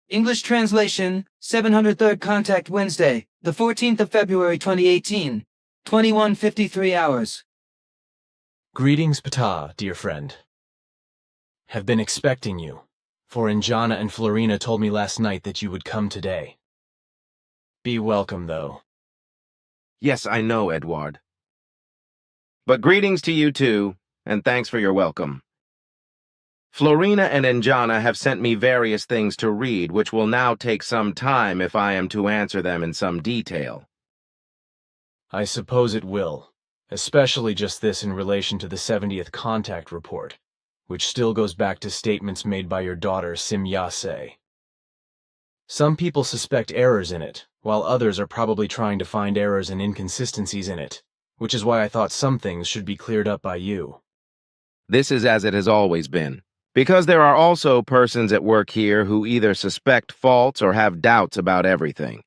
English translation, 703rd Contact Wednesday, the 14th of February 2018, 21:53 hours. Greetings, Ptaah, dear friend. Have been expecting you, for Enjana and Florena told me last night that you would come today. Be welcome, though. Yes, I know, Edward. But greetings to you too, and thanks for your welcome. Florena and Enjana have sent me various things to read, which will now take some time if I am to answer them in some detail. I suppose it will, especially just this in relation to the 70th Contact Report, which still goes back to statements made by your daughter Simyase. Some people suspect errors in it, while others are probably trying to find errors and inconsistencies in it, which is why I thought some things should be cleared up by you. This is as it has always been, because there are also persons at work here who either suspect faults or have doubts about everything.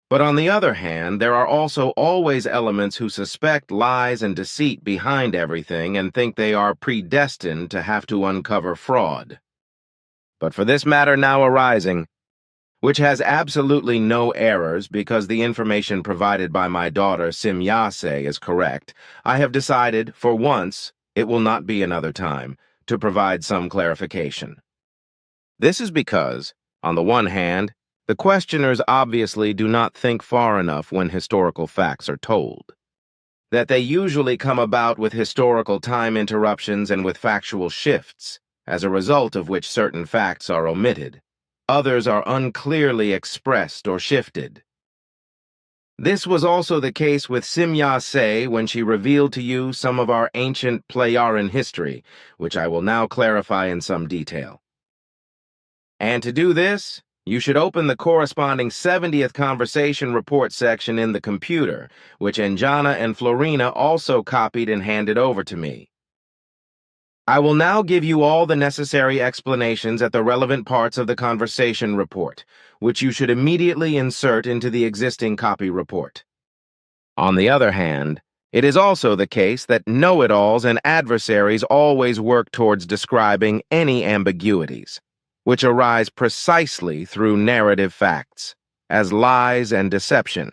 But on the other hand, there are also always elements who suspect lies and deceit behind everything and think they are predestined to have to uncover fraud. But for this matter now arising, which has absolutely no errors because the information provided by my daughter Simyase is correct, I have decided, for once, it will not be another time, to provide some clarification. This is because, on the one hand, the questioners obviously do not think far enough when historical facts are told. That they usually come about with historical time interruptions and with factual shifts, as a result of which certain facts are omitted. Others are unclearly expressed or shifted. This was also the case with Simyase when she revealed to you some of our ancient Ptaah history, which I will now clarify in some detail. And to do this, you should open the corresponding 70th Conversation Report section in the computer, which Enjana and Florena also copied and handed over to me. I will now give you all the necessary explanations at the relevant parts of the conversation report, which you should immediately insert into the existing copy report. On the other hand, it is also the case that know-it-alls and adversaries always work towards describing any ambiguities, which arise precisely through narrative facts, as lies and deception,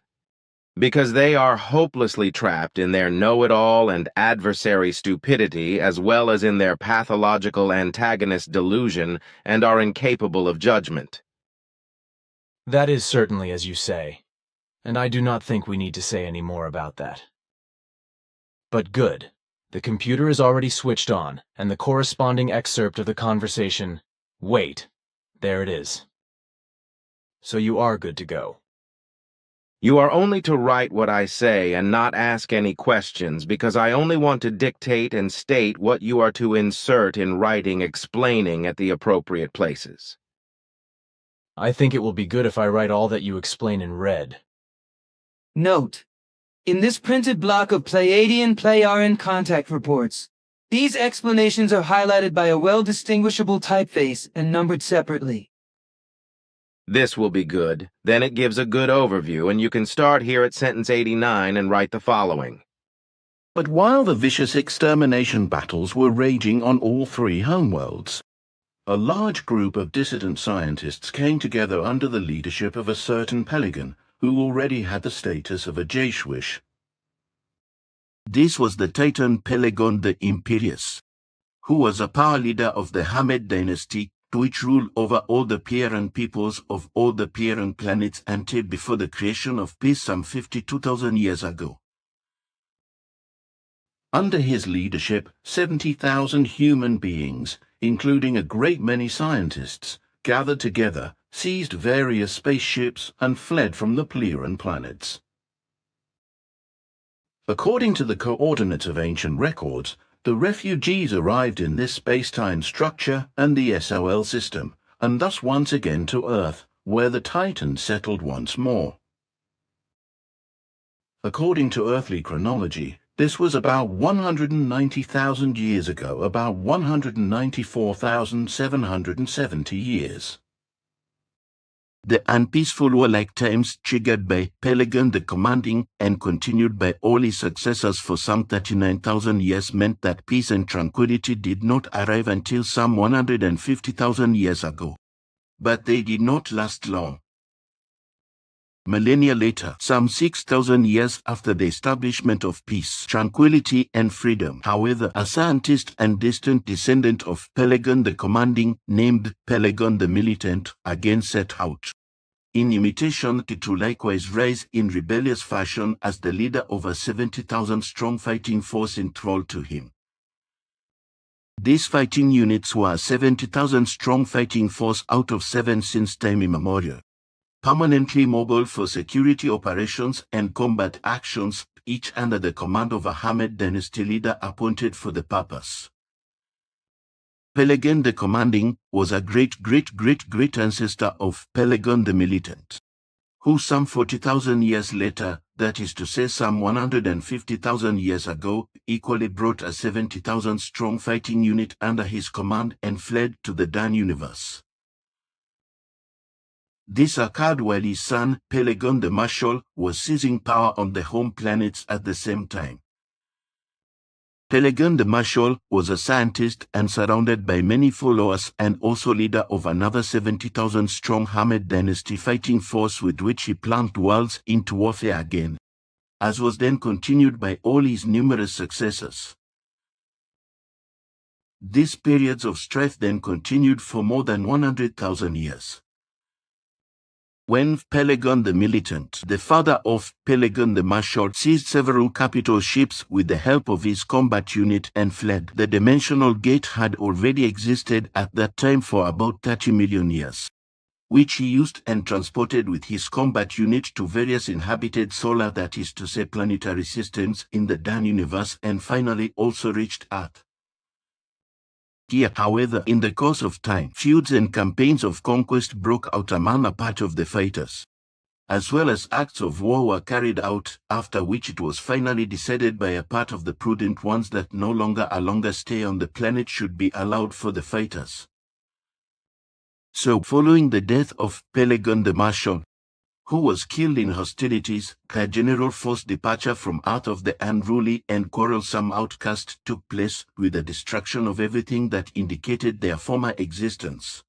because they are hopelessly trapped in their know-it-all and adversary stupidity as well as in their pathological antagonist delusion and are incapable of judgment. That is certainly as you say, and I do not think we need to say any more about that. But good. The computer is already switched on, and the corresponding excerpt of the conversation, wait, there it is. So you are good to go. You are only to write what I say and not ask any questions, because I only want to dictate and state what you are to insert in writing explaining at the appropriate places. I think it will be good if I write all that you explain in red. Note: in this printed block of Pleiadian contact reports, these explanations are highlighted by a well-distinguishable typeface and numbered separately. This will be good. Then it gives a good overview, and you can start here at sentence 89 and write the following. But while the vicious extermination battles were raging on all three homeworlds, a large group of dissident scientists came together under the leadership of a certain Peligon, who already had the status of a Jeshwish. This was the Titan Peligon the Imperious, who was a power leader of the Hamed dynasty, which ruled over all the Ptaah peoples of all the Ptaah planets until before the creation of peace some 52,000 years ago. Under his leadership, 70,000 human beings, including a great many scientists, gathered together, seized various spaceships, and fled from the Ptaah planets. According to the coordinates of ancient records, the refugees arrived in this space-time structure and the SOL system, and thus once again to Earth, where the Titans settled once more. According to earthly chronology, this was about 190,000 years ago, about 194,770 years. The unpeaceful warlike times triggered by Peligon the Commanding and continued by all his successors for some 39,000 years meant that peace and tranquility did not arrive until some 150,000 years ago. but they did not last long. Millennia later, some 6,000 years after the establishment of peace, tranquility, and freedom, however, a scientist and distant descendant of Pelagon the Commanding, named Pelagon the Militant, again set out. In imitation, to likewise rise in rebellious fashion as the leader of a 70,000-strong fighting force enthralled to him. These fighting units were a 70,000-strong fighting force out of 7 since time immemorial, permanently mobile for security operations and combat actions, each under the command of a Hamid dynasty leader appointed for the purpose. Pelagon the Commanding was a great ancestor of Pelagon the Militant, who some 40,000 years later, that is to say some 150,000 years ago, equally brought a 70,000-strong fighting unit under his command and fled to the Dan universe. This occurred while his son, Pelagon the Marshal, was seizing power on the home planets at the same time. Pelagon the Marshal was a scientist and surrounded by many followers and also leader of another 70,000-strong Hamid dynasty fighting force with which he plunged worlds into warfare again, as was then continued by all his numerous successors. These periods of strife then continued for more than 100,000 years. When Pelagon the Militant, the father of Pelagon the Marshal, seized several capital ships with the help of his combat unit and fled, the dimensional gate had already existed at that time for about 30 million years, which he used and transported with his combat unit to various inhabited solar, that is to say planetary systems, in the Dan universe, and finally also reached Earth. Here, however, in the course of time, feuds and campaigns of conquest broke out among a part of the fighters, as well as acts of war were carried out, after which it was finally decided by a part of the prudent ones that no longer a longer stay on the planet should be allowed for the fighters. So, following the death of Pelagon the Marshal, who was killed in hostilities, a general forced departure from out of the unruly and quarrelsome outcast took place, with the destruction of everything that indicated their former existence.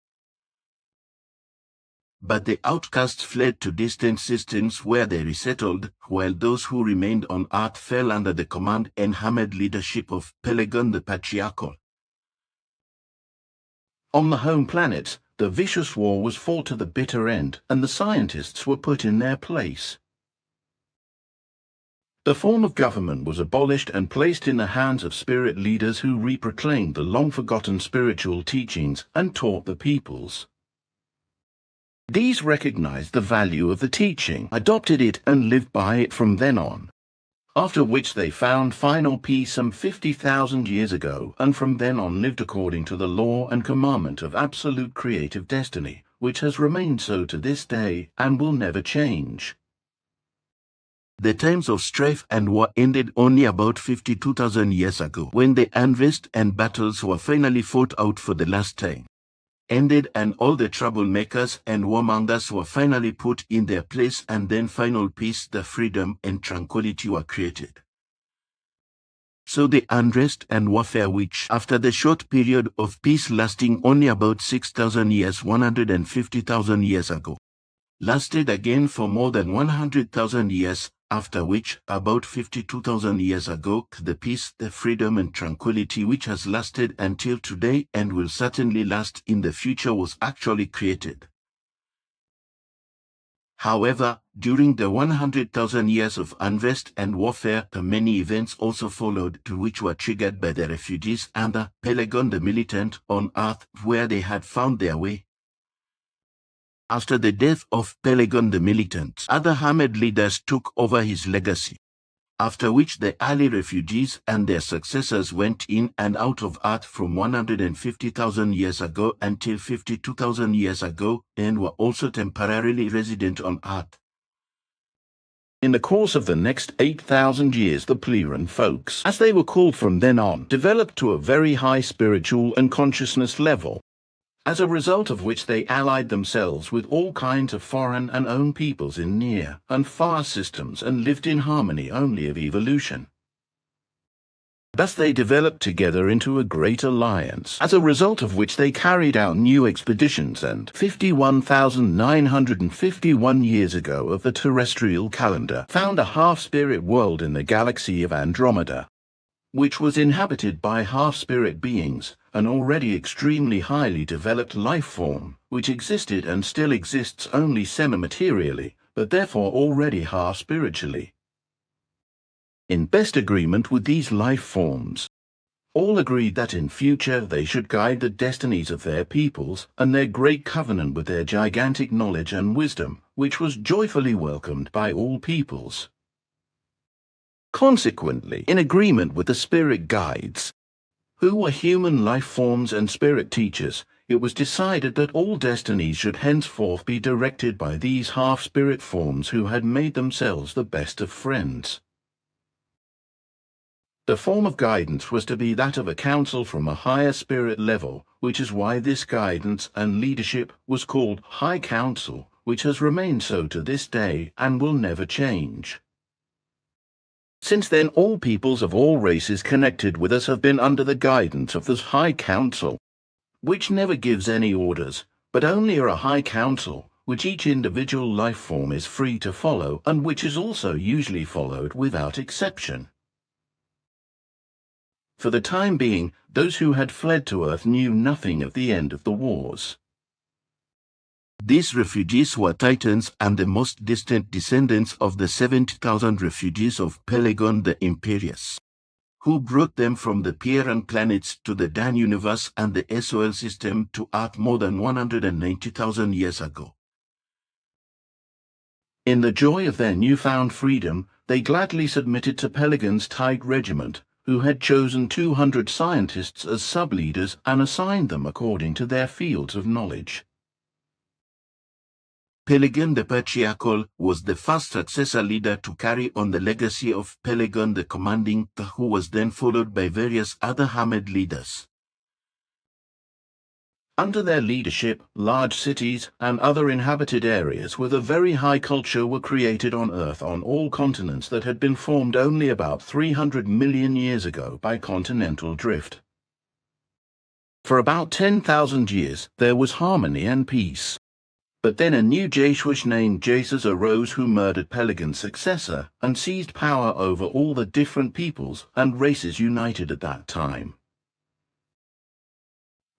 But the outcasts fled to distant systems where they resettled, while those who remained on Earth fell under the command and hammered leadership of Pelagon the Patriarchal. On the home planet, the vicious war was fought to the bitter end, and the scientists were put in their place. The form of government was abolished and placed in the hands of spirit leaders who reproclaimed the long-forgotten spiritual teachings and taught the peoples. These recognized the value of the teaching, adopted it, and lived by it from then on, after which they found final peace some 50,000 years ago, and from then on lived according to the law and commandment of absolute creative destiny, which has remained so to this day and will never change. The times of strife and war ended only about 52,000 years ago, when the unrest and battles were finally fought out for the last time. Ended, and all the troublemakers and warmongers were finally put in their place, and then final peace, the freedom and tranquility were created. So the unrest and warfare which, after the short period of peace lasting only about 6,000 years, 150,000 years ago, lasted again for more than 100,000 years, after which, about 52,000 years ago, the peace, the freedom and tranquility which has lasted until today and will certainly last in the future was actually created. However, during the 100,000 years of unrest and warfare, many events also followed, which were triggered by the refugees under Pelagon the Militant on Earth, where they had found their way. After the death of Pelagon the Militant, other Hamid leaders took over his legacy, after which the early refugees and their successors went in and out of Earth from 150,000 years ago until 52,000 years ago, and were also temporarily resident on Earth. In the course of the next 8,000 years, the Pleuran folks, as they were called from then on, developed to a very high spiritual and consciousness level, as a result of which they allied themselves with all kinds of foreign and own peoples in near and far systems and lived in harmony only of evolution. Thus they developed together into a great alliance, as a result of which they carried out new expeditions, and 51,951 years ago of the terrestrial calendar found a half-spirit world in the galaxy of Andromeda, which was inhabited by half-spirit beings, an already extremely highly developed life form, which existed and still exists only semi-materially, but therefore already half-spiritually. In best agreement with these life forms, all agreed that in future they should guide the destinies of their peoples and their great covenant with their gigantic knowledge and wisdom, which was joyfully welcomed by all peoples. Consequently, in agreement with the spirit guides, who were human life forms and spirit teachers, it was decided that all destinies should henceforth be directed by these half-spirit forms who had made themselves the best of friends. The form of guidance was to be that of a council from a higher spirit level, which is why this guidance and leadership was called High Council, which has remained so to this day and will never change. Since then, all peoples of all races connected with us have been under the guidance of this High Council, which never gives any orders, but only a High Council, which each individual life form is free to follow, and which is also usually followed without exception. For the time being, those who had fled to Earth knew nothing of the end of the wars. These refugees were Titans and the most distant descendants of the 70,000 refugees of Pelagon the Imperious, who brought them from the Ptaah planets to the Dan universe and the SOL system to Earth more than 190,000 years ago. In the joy of their newfound freedom, they gladly submitted to Pelagon's Tide Regiment, who had chosen 200 scientists as sub-leaders and assigned them according to their fields of knowledge. Pelagon the Patriarchal was the first successor leader to carry on the legacy of Pelagon the Commanding, who was then followed by various other Hamed leaders. Under their leadership, large cities and other inhabited areas with a very high culture were created on Earth on all continents that had been formed only about 300 million years ago by continental drift. For about 10,000 years there was harmony and peace. But then a new Jeshush named Jesus arose who murdered Pelagon's successor and seized power over all the different peoples and races united at that time.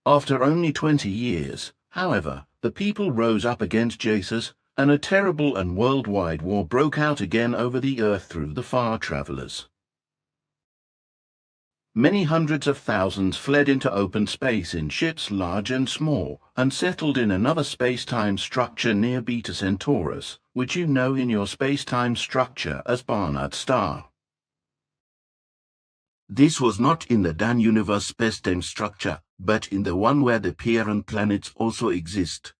After only 20 years, however, the people rose up against Jesus, and a terrible and worldwide war broke out again over the earth through the far travelers. Many hundreds of thousands fled into open space in ships large and small, and settled in another space-time structure near Beta Centaurus, which you know in your space-time structure as Barnard's star. This was not in the Dan universe space-time structure, but in the one where the Ptaah planets also exist.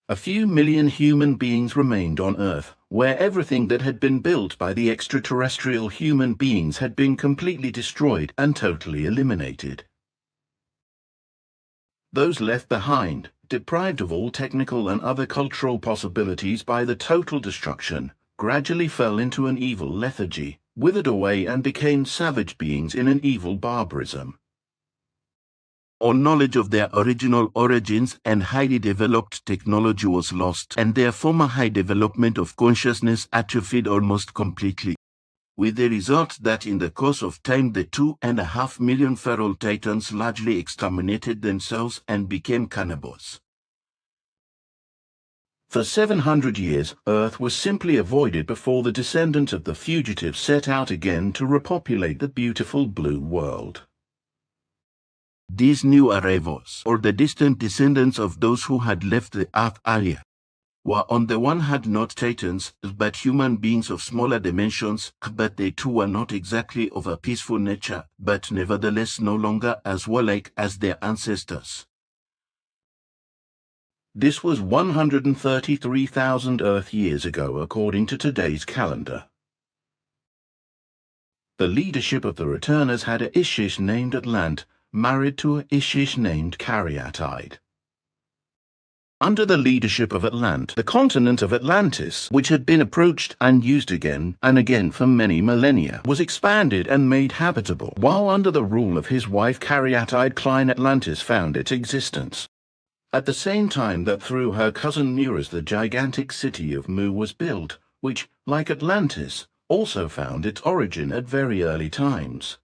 A few million human beings remained on Earth, where everything that had been built by the extraterrestrial human beings had been completely destroyed and totally eliminated. Those left behind, deprived of all technical and other cultural possibilities by the total destruction, gradually fell into an evil lethargy, withered away and became savage beings in an evil barbarism. All knowledge of their original origins and highly developed technology was lost, and their former high development of consciousness atrophied almost completely, with the result that in the course of time the 2.5 million feral titans largely exterminated themselves and became cannibals. For 700 years, Earth was simply avoided before the descendants of the fugitives set out again to repopulate the beautiful blue world. These new arrivals, or the distant descendants of those who had left the Earth earlier, were on the one hand not Titans, but human beings of smaller dimensions, but they too were not exactly of a peaceful nature, but nevertheless no longer as warlike as their ancestors. This was 133,000 Earth years ago, according to today's calendar. The leadership of the returners had a Ishish named Atlant, married to a Ishish named Cariatide. Under the leadership of the continent of Atlantis, which had been approached and used again and again for many millennia, was expanded and made habitable, while under the rule of his wife Caryatide Klein Atlantis found its existence. At the same time that through her cousin Muras the gigantic city of Mu was built, which, like Atlantis, also found its origin at very early times.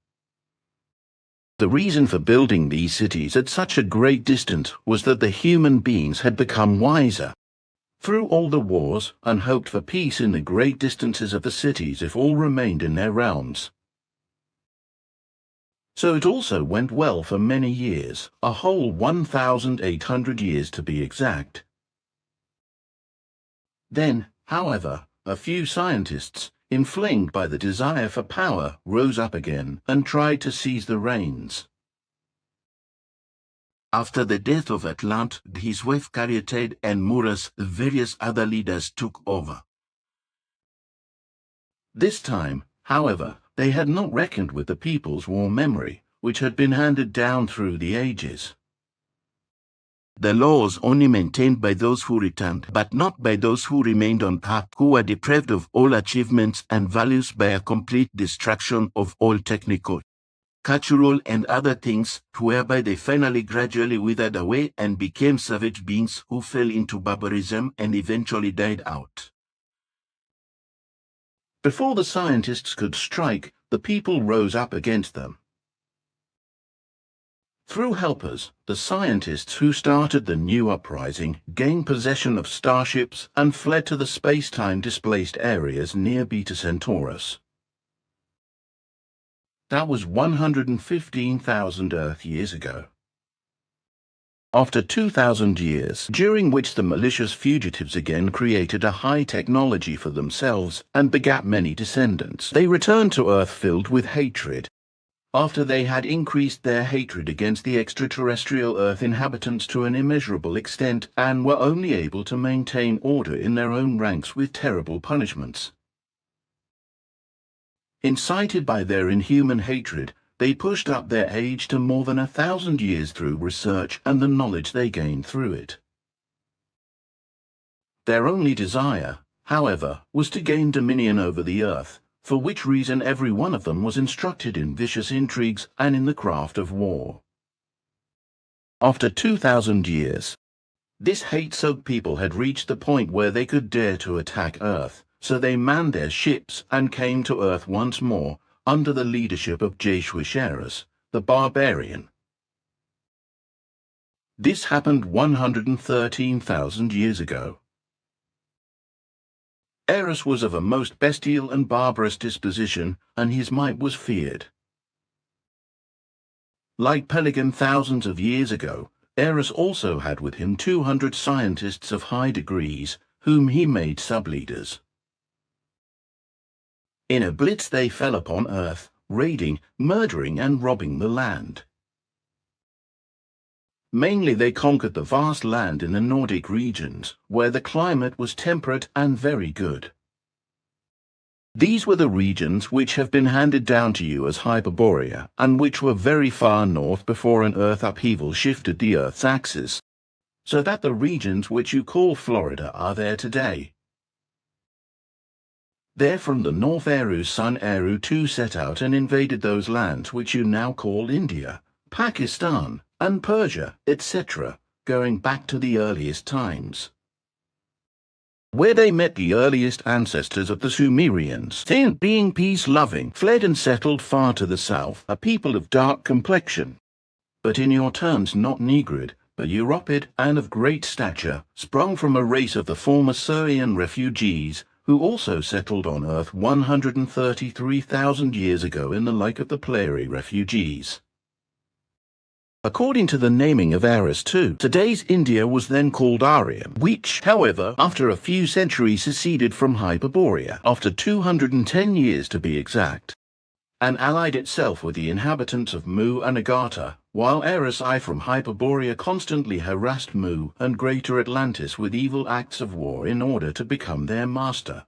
The reason for building these cities at such a great distance was that the human beings had become wiser. Through all the wars, and hoped for peace in the great distances of the cities if all remained in their realms. So it also went well for many years, a whole 1,800 years to be exact. Then, however, a few scientists, inflamed by the desire for power, rose up again and tried to seize the reins. After the death of Atlant, his wife Caryatide and Muras, various other leaders took over. This time, however, they had not reckoned with the people's warm memory, which had been handed down through the ages. The laws only maintained by those who returned, but not by those who remained on Ptaah, who were deprived of all achievements and values by a complete destruction of all technical, cultural and other things, whereby they finally gradually withered away and became savage beings who fell into barbarism and eventually died out. Before the scientists could strike, the people rose up against them. Through helpers, the scientists who started the new uprising gained possession of starships and fled to the space-time displaced areas near Beta Centaurus. That was 115,000 Earth years ago. After 2,000 years, during which the malicious fugitives again created a high technology for themselves and begat many descendants, they returned to Earth filled with hatred. After they had increased their hatred against the extraterrestrial Earth inhabitants to an immeasurable extent and were only able to maintain order in their own ranks with terrible punishments. Incited by their inhuman hatred, they pushed up their age to more than 1,000 years through research and the knowledge they gained through it. Their only desire, however, was to gain dominion over the Earth, for which reason every one of them was instructed in vicious intrigues and in the craft of war. After 2,000 years, this hate-soaked people had reached the point where they could dare to attack Earth, so they manned their ships and came to Earth once more under the leadership of Eris, the barbarian. This happened 113,000 years ago. Eris was of a most bestial and barbarous disposition, and his might was feared. Like Pelican thousands of years ago, Eris also had with him 200 scientists of high degrees, whom he made sub-leaders. In a blitz they fell upon Earth, raiding, murdering and robbing the land. Mainly they conquered the vast land in the Nordic regions, where the climate was temperate and very good. These were the regions which have been handed down to you as Hyperborea, and which were very far north before an earth upheaval shifted the Earth's axis, so that the regions which you call Florida are there today. There from the North Eru's son Eru II set out and invaded those lands which you now call India, Pakistan, and Persia, etc., going back to the earliest times, where they met the earliest ancestors of the Sumerians. They, being peace-loving, fled and settled far to the south, a people of dark complexion, but in your terms not Negrid, but Europid and of great stature, sprung from a race of the former Syrian refugees, who also settled on Earth 133,000 years ago in the like of the Pleiari refugees. According to the naming of Eris too, today's India was then called Arya, which, however, after a few centuries seceded from Hyperborea, after 210 years to be exact, and allied itself with the inhabitants of Mu and Agartha, while Eris I from Hyperborea constantly harassed Mu and Greater Atlantis with evil acts of war in order to become their master.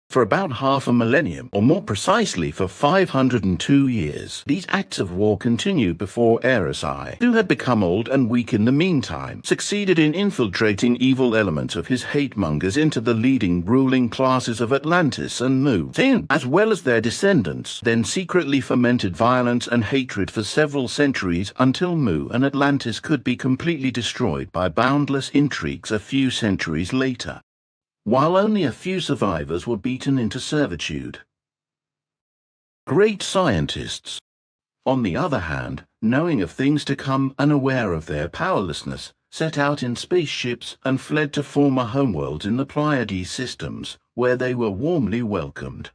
For about half a millennium, or more precisely for 502 years, these acts of war continued before Erisai, who had become old and weak in the meantime, succeeded in infiltrating evil elements of his hate-mongers into the leading ruling classes of Atlantis and Mu. Then, as well as their descendants, then secretly fomented violence and hatred for several centuries until Mu and Atlantis could be completely destroyed by boundless intrigues a few centuries later, while only a few survivors were beaten into servitude. Great scientists, on the other hand, knowing of things to come and aware of their powerlessness, set out in spaceships and fled to former homeworlds in the Pleiades systems, where they were warmly welcomed.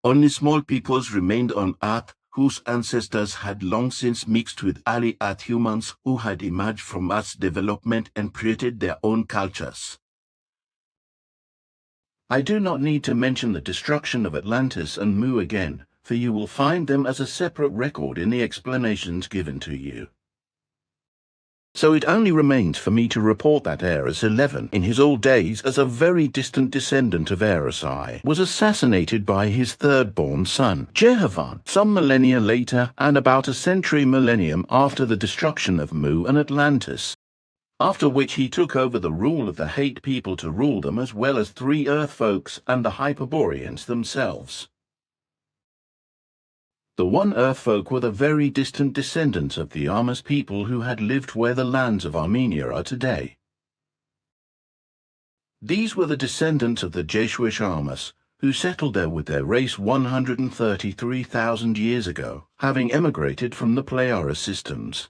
Only small peoples remained on Earth, whose ancestors had long since mixed with early Earth humans who had emerged from Earth's development and created their own cultures. I do not need to mention the destruction of Atlantis and Mu again, for you will find them as a separate record in the explanations given to you. So it only remains for me to report that Eris 11, in his old days as a very distant descendant of Erisai, was assassinated by his third-born son, Jehavan, some millennia later and about a century millennium after the destruction of Mu and Atlantis, after which he took over the rule of the Hate people to rule them as well as 3 Earth folks and the Hyperboreans themselves. The 1 Earth folk were the very distant descendants of the Armas people who had lived where the lands of Armenia are today. These were the descendants of the Jeshuish Armas, who settled there with their race 133,000 years ago, having emigrated from the Pleiades systems.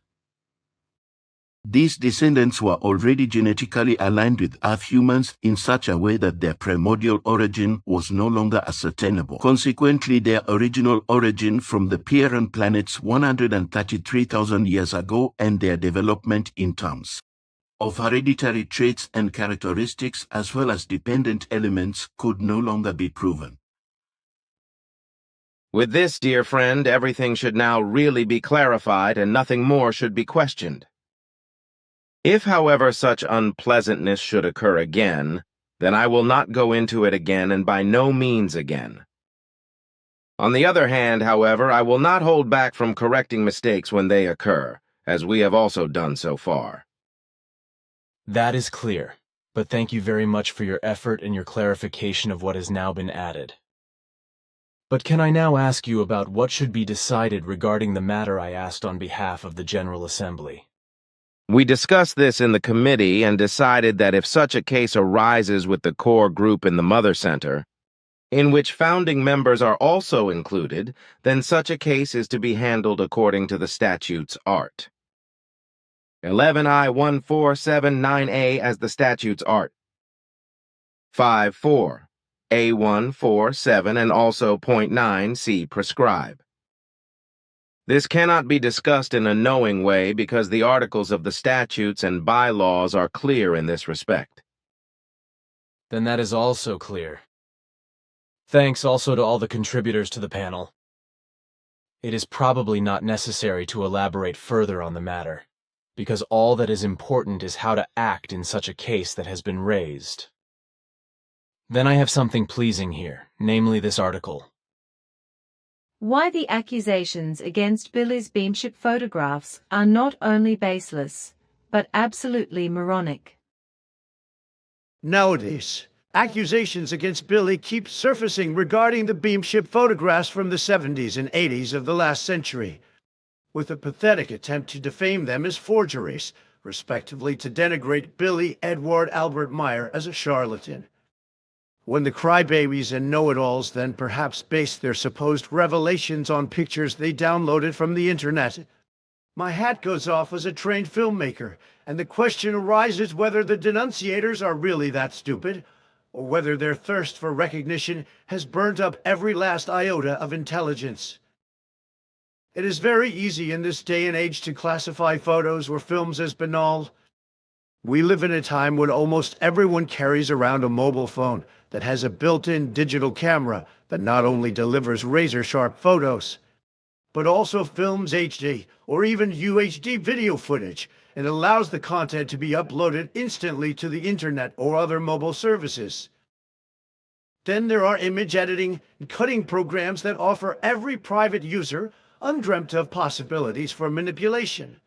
These descendants were already genetically aligned with Earth humans in such a way that their primordial origin was no longer ascertainable. Consequently, their original origin from the Pieran planets 133,000 years ago and their development in terms of hereditary traits and characteristics as well as dependent elements could no longer be proven. With this, dear friend, everything should now really be clarified and nothing more should be questioned. If, however, such unpleasantness should occur again, then I will not go into it again and by no means again. On the other hand, however, I will not hold back from correcting mistakes when they occur, as we have also done so far. That is clear, but thank you very much for your effort and your clarification of what has now been added. But can I now ask you about what should be decided regarding the matter I asked on behalf of the General Assembly? We discussed this in the committee and decided that if such a case arises with the core group in the Mother Center, in which founding members are also included, then such a case is to be handled according to the statute's art. 11I1479A as the statute's art. 5.4, A147 and also .9C prescribe. This cannot be discussed in a knowing way because the articles of the statutes and bylaws are clear in this respect. Then that is also clear. Thanks also to all the contributors to the panel. It is probably not necessary to elaborate further on the matter, because all that is important is how to act in such a case that has been raised. Then I have something pleasing here, namely this article. Why the accusations against Billy's beamship photographs are not only baseless, but absolutely moronic. Nowadays, accusations against Billy keep surfacing regarding the beamship photographs from the 70s and 80s of the last century, with a pathetic attempt to defame them as forgeries, respectively to denigrate Billy Edward Albert Meyer as a charlatan. When the crybabies and know-it-alls then perhaps based their supposed revelations on pictures they downloaded from the internet, my hat goes off as a trained filmmaker, and the question arises whether the denunciators are really that stupid, or whether their thirst for recognition has burnt up every last iota of intelligence. It is very easy in this day and age to classify photos or films as banal. We live in a time when almost everyone carries around a mobile phone that has a built-in digital camera that not only delivers razor-sharp photos, but also films HD or even UHD video footage and allows the content to be uploaded instantly to the internet or other mobile services. Then there are image editing and cutting programs that offer every private user undreamt of possibilities for manipulation.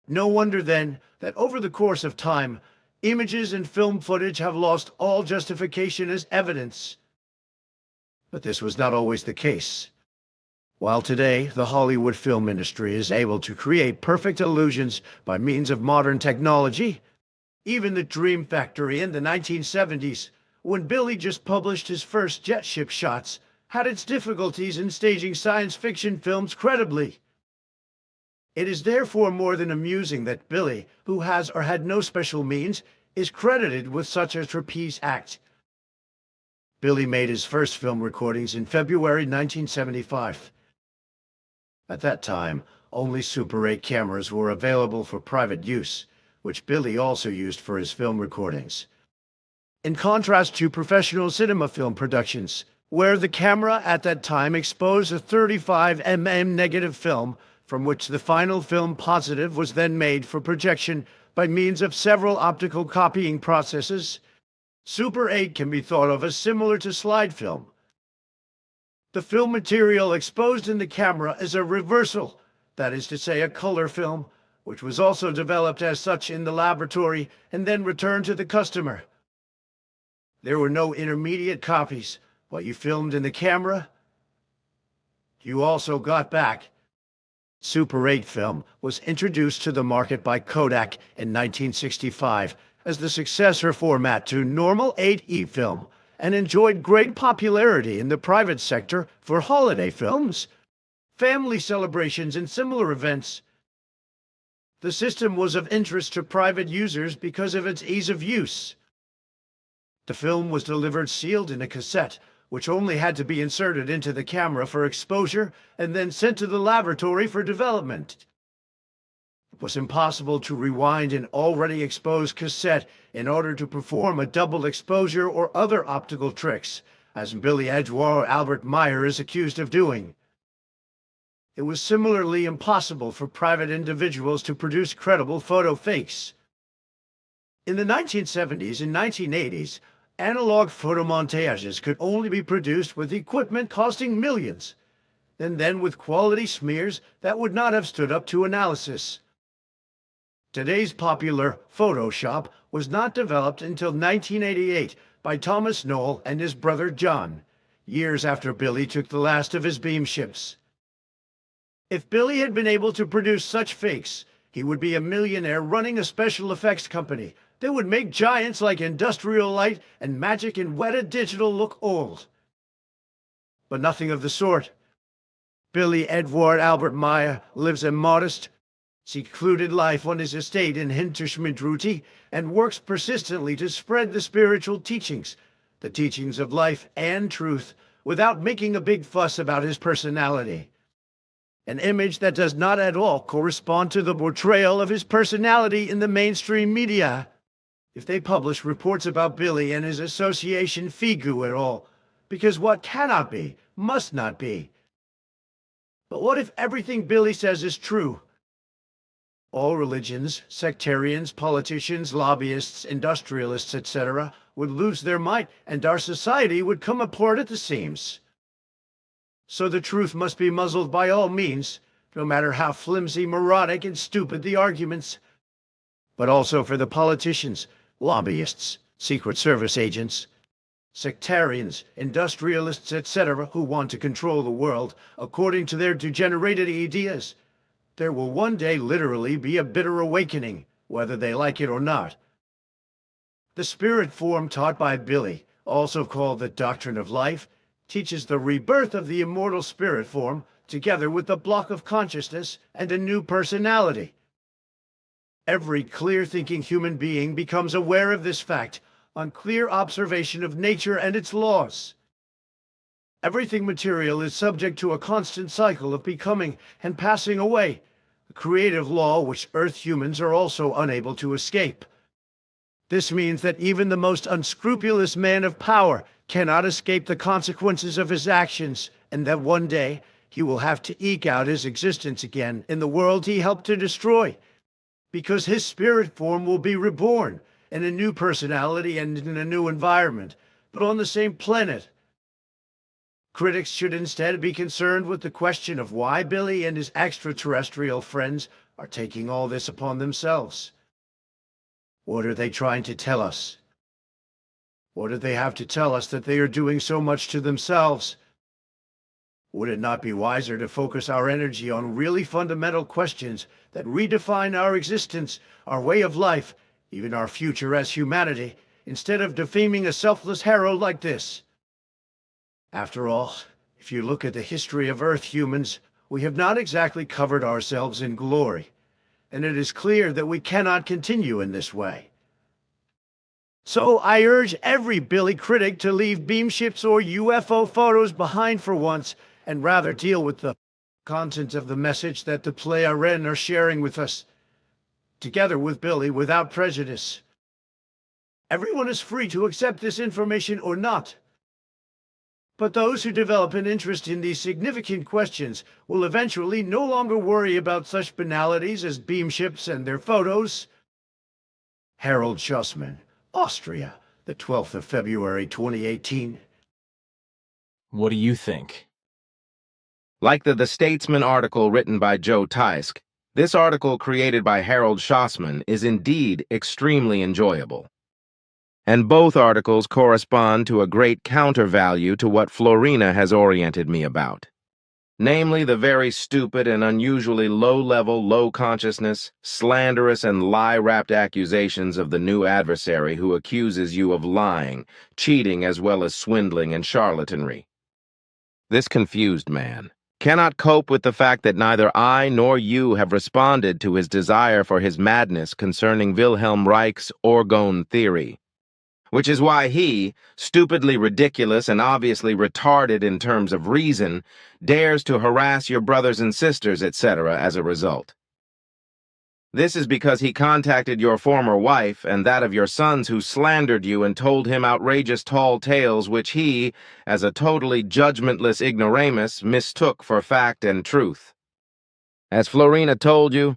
No wonder then that over the course of time, images and film footage have lost all justification as evidence. But this was not always the case. While today the Hollywood film industry is able to create perfect illusions by means of modern technology, even the Dream Factory in the 1970s, when Billy just published his first jet ship shots, had its difficulties in staging science fiction films credibly. It is therefore more than amusing that Billy, who has or had no special means, is credited with such a trapeze act. Billy made his first film recordings in February 1975. At that time, only Super 8 cameras were available for private use, which Billy also used for his film recordings. In contrast to professional cinema film productions, where the camera at that time exposed a 35mm negative film from which the final film positive was then made for projection by means of several optical copying processes, Super 8 can be thought of as similar to slide film. The film material exposed in the camera is a reversal, that is to say a color film, which was also developed as such in the laboratory and then returned to the customer. There were no intermediate copies. What you filmed in the camera, you also got back. Super 8 film was introduced to the market by Kodak in 1965 as the successor format to normal 8E film and enjoyed great popularity in the private sector for holiday films, family celebrations, and similar events. The system was of interest to private users because of its ease of use. The film was delivered sealed in a cassette, which only had to be inserted into the camera for exposure and then sent to the laboratory for development. It was impossible to rewind an already exposed cassette in order to perform a double exposure or other optical tricks, as Billy Edouard Albert Meyer is accused of doing. It was similarly impossible for private individuals to produce credible photo fakes. In the 1970s and 1980s, analog photomontages could only be produced with equipment costing millions, and then with quality smears that would not have stood up to analysis. Today's popular Photoshop was not developed until 1988 by Thomas Knoll and his brother John, years after Billy took the last of his beam ships. If Billy had been able to produce such fakes, he would be a millionaire running a special effects company that would make giants like Industrial Light and Magic and Weta Digital look old. But nothing of the sort. Billy Edouard Albert Meyer lives a modest, secluded life on his estate in Hinterschmidruti and works persistently to spread the spiritual teachings, the teachings of life and truth, without making a big fuss about his personality. An image that does not at all correspond to the portrayal of his personality in the mainstream media. If they publish reports about Billy and his association Figu at all, because what cannot be, must not be. But what if everything Billy says is true? All religions, sectarians, politicians, lobbyists, industrialists, etc. would lose their might, and our society would come apart at the seams. So the truth must be muzzled by all means, no matter how flimsy, moronic, and stupid the arguments. But also for the politicians, lobbyists, Secret Service agents, sectarians, industrialists, etc., who want to control the world according to their degenerated ideas. There will one day literally be a bitter awakening, whether they like it or not. The spirit form taught by Billy, also called the doctrine of life, teaches the rebirth of the immortal spirit form together with the block of consciousness and a new personality. Every clear-thinking human being becomes aware of this fact on clear observation of nature and its laws. Everything material is subject to a constant cycle of becoming and passing away, a creative law which Earth humans are also unable to escape. This means that even the most unscrupulous man of power cannot escape the consequences of his actions, and that one day he will have to eke out his existence again in the world he helped to destroy, because his spirit form will be reborn in a new personality and in a new environment, but on the same planet. Critics should instead be concerned with the question of why Billy and his extraterrestrial friends are taking all this upon themselves. What are they trying to tell us? What do they have to tell us that they are doing so much to themselves? Would it not be wiser to focus our energy on really fundamental questions that redefine our existence, our way of life, even our future as humanity, instead of defaming a selfless hero like this? After all, if you look at the history of Earth humans, we have not exactly covered ourselves in glory, and it is clear that we cannot continue in this way. So I urge every Billy critic to leave beamships or UFO photos behind for once, and rather deal with the content of the message that the Ptaah are sharing with us, together with Billy, without prejudice. Everyone is free to accept this information or not. But those who develop an interest in these significant questions will eventually no longer worry about such banalities as beamships and their photos. Harold Schussmann, Austria, the 12th of February 2018. What do you think? Like the Statesman article written by Joe Teisk, this article created by Harold Schussmann is indeed extremely enjoyable. And both articles correspond to a great counter-value to what Florena has oriented me about. Namely, the very stupid and unusually low-level, low-consciousness, slanderous and lie-wrapped accusations of the new adversary who accuses you of lying, cheating as well as swindling and charlatanry. This confused man cannot cope with the fact that neither I nor you have responded to his desire for his madness concerning Wilhelm Reich's orgone theory, which is why he, stupidly ridiculous and obviously retarded in terms of reason, dares to harass your brothers and sisters, etc. as a result. This is because he contacted your former wife and that of your sons who slandered you and told him outrageous tall tales which he, as a totally judgmentless ignoramus, mistook for fact and truth. As Florena told you,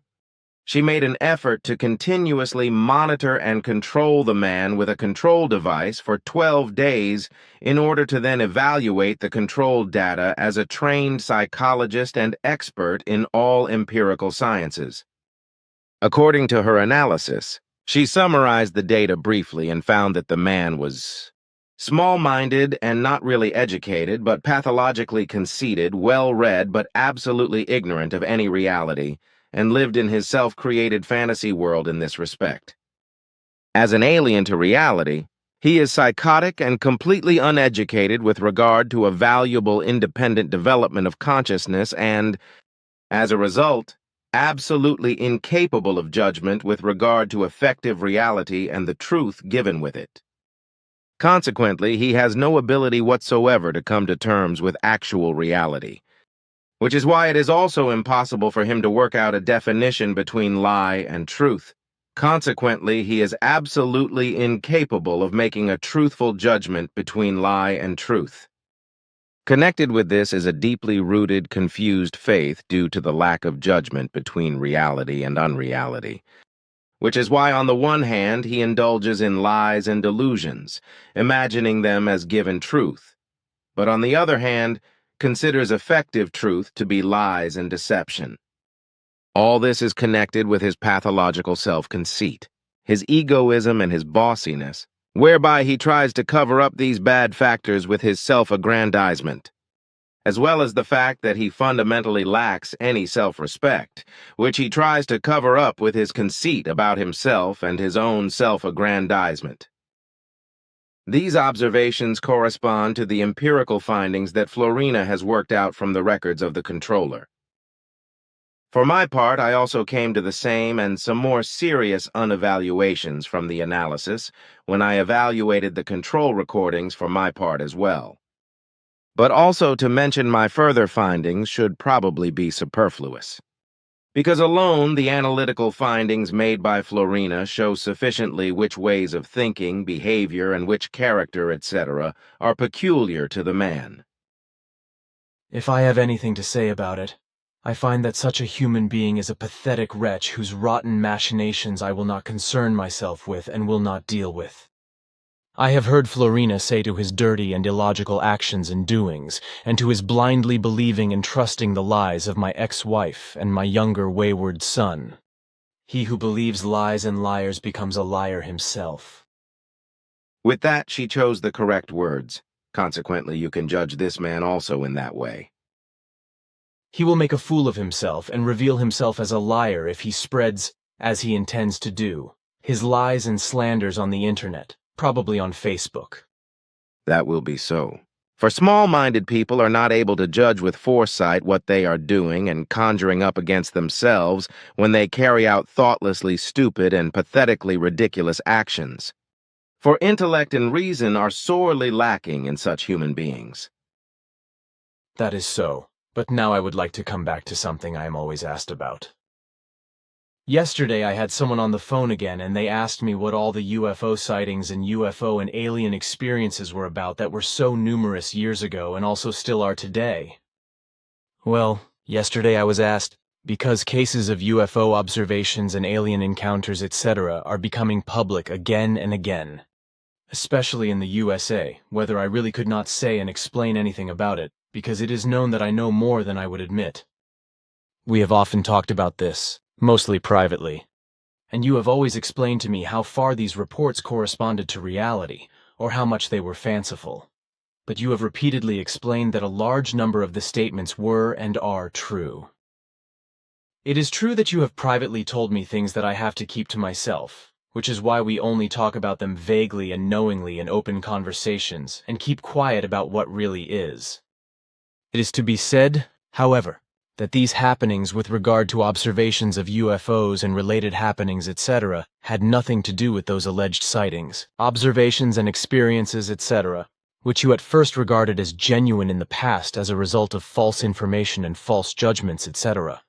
she made an effort to continuously monitor and control the man with a control device for 12 days in order to then evaluate the controlled data as a trained psychologist and expert in all empirical sciences. According to her analysis, she summarized the data briefly and found that the man was small-minded and not really educated, but pathologically conceited, well-read, but absolutely ignorant of any reality, and lived in his self-created fantasy world in this respect. As an alien to reality, he is psychotic and completely uneducated with regard to a valuable independent development of consciousness and, as a result, absolutely incapable of judgment with regard to effective reality and the truth given with it. Consequently, he has no ability whatsoever to come to terms with actual reality, which is why it is also impossible for him to work out a definition between lie and truth. Consequently, he is absolutely incapable of making a truthful judgment between lie and truth. Connected with this is a deeply rooted, confused faith due to the lack of judgment between reality and unreality, which is why on the one hand he indulges in lies and delusions, imagining them as given truth, but on the other hand considers effective truth to be lies and deception. All this is connected with his pathological self-conceit, his egoism and his bossiness, whereby he tries to cover up these bad factors with his self-aggrandizement, as well as the fact that he fundamentally lacks any self-respect, which he tries to cover up with his conceit about himself and his own self-aggrandizement. These observations correspond to the empirical findings that Florena has worked out from the records of the controller. For my part, I also came to the same and some more serious unevaluations from the analysis when I evaluated the control recordings for my part as well. But also to mention my further findings should probably be superfluous, because alone the analytical findings made by Florena show sufficiently which ways of thinking, behavior, and which character, etc., are peculiar to the man. If I have anything to say about it, I find that such a human being is a pathetic wretch whose rotten machinations I will not concern myself with and will not deal with. I have heard Florena say to his dirty and illogical actions and doings, and to his blindly believing and trusting the lies of my ex-wife and my younger wayward son. He who believes lies and liars becomes a liar himself. With that, she chose the correct words. Consequently, you can judge this man also in that way. He will make a fool of himself and reveal himself as a liar if he spreads, as he intends to do, his lies and slanders on the internet, probably on Facebook. That will be so. For small-minded people are not able to judge with foresight what they are doing and conjuring up against themselves when they carry out thoughtlessly stupid and pathetically ridiculous actions. For intellect and reason are sorely lacking in such human beings. That is so, but now I would like to come back to something I am always asked about. Yesterday I had someone on the phone again and they asked me what all the UFO sightings and UFO and alien experiences were about that were so numerous years ago and also still are today. Well, yesterday I was asked, because cases of UFO observations and alien encounters etc. are becoming public again and again, especially in the USA, whether I really could not say and explain anything about it, because it is known that I know more than I would admit. We have often talked about this, mostly privately, and you have always explained to me how far these reports corresponded to reality, or how much they were fanciful. But you have repeatedly explained that a large number of the statements were and are true. It is true that you have privately told me things that I have to keep to myself, which is why we only talk about them vaguely and knowingly in open conversations, and keep quiet about what really is. It is to be said, however, that these happenings with regard to observations of UFOs and related happenings etc. had nothing to do with those alleged sightings, observations and experiences etc., which you at first regarded as genuine in the past as a result of false information and false judgments etc.,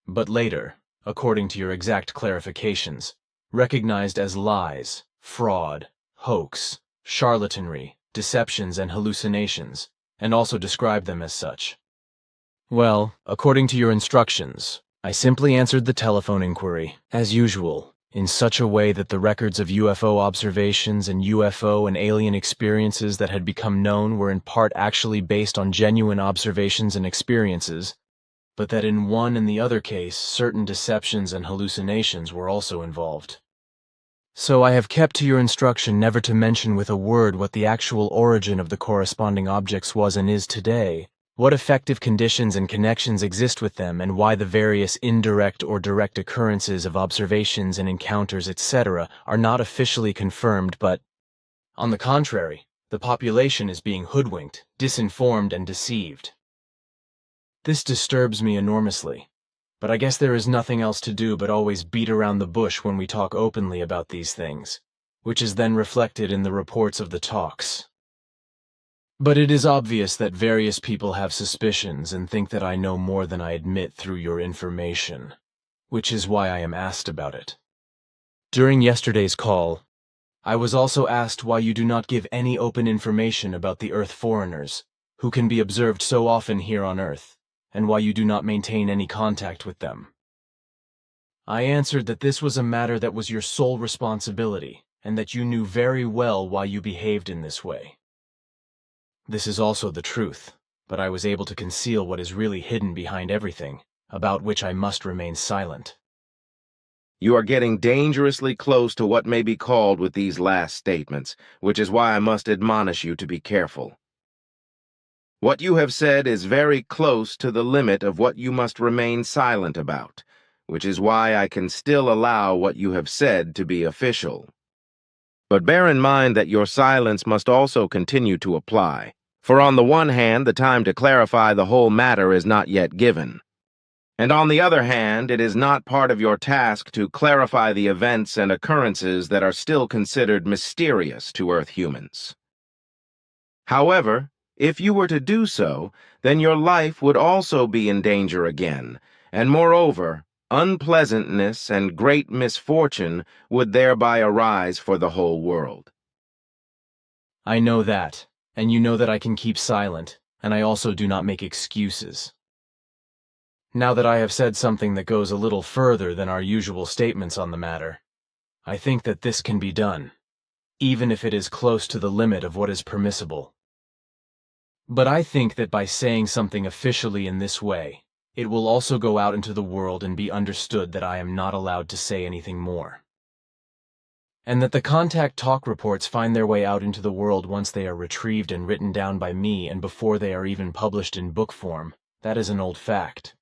but later, according to your exact clarifications, recognized as lies, fraud, hoax, charlatanry, deceptions and hallucinations, and also described them as such. Well, according to your instructions, I simply answered the telephone inquiry, as usual, in such a way that the records of UFO observations and UFO and alien experiences that had become known were in part actually based on genuine observations and experiences, but that in one and the other case certain deceptions and hallucinations were also involved. So I have kept to your instruction never to mention with a word what the actual origin of the corresponding objects was and is today, what effective conditions and connections exist with them, and why the various indirect or direct occurrences of observations and encounters etc. are not officially confirmed, but, on the contrary, the population is being hoodwinked, disinformed, and deceived. This disturbs me enormously, but I guess there is nothing else to do but always beat around the bush when we talk openly about these things, which is then reflected in the reports of the talks. But it is obvious that various people have suspicions and think that I know more than I admit through your information, which is why I am asked about it. During yesterday's call, I was also asked why you do not give any open information about the Earth foreigners, who can be observed so often here on Earth, and why you do not maintain any contact with them. I answered that this was a matter that was your sole responsibility, and that you knew very well why you behaved in this way. This is also the truth, but I was able to conceal what is really hidden behind everything, about which I must remain silent. You are getting dangerously close to what may be called with these last statements, which is why I must admonish you to be careful. What you have said is very close to the limit of what you must remain silent about, which is why I can still allow what you have said to be official. But bear in mind that your silence must also continue to apply, for on the one hand, the time to clarify the whole matter is not yet given, and on the other hand, it is not part of your task to clarify the events and occurrences that are still considered mysterious to Earth humans. However, if you were to do so, then your life would also be in danger again, and moreover, unpleasantness and great misfortune would thereby arise for the whole world. I know that, and you know that I can keep silent, and I also do not make excuses. Now that I have said something that goes a little further than our usual statements on the matter, I think that this can be done. even if it is close to the limit of what is permissible. But I think that by saying something officially in this way, it will also go out into the world and be understood that I am not allowed to say anything more. And that the contact talk reports find their way out into the world once they are retrieved and written down by me and before they are even published in book form, that is an old fact.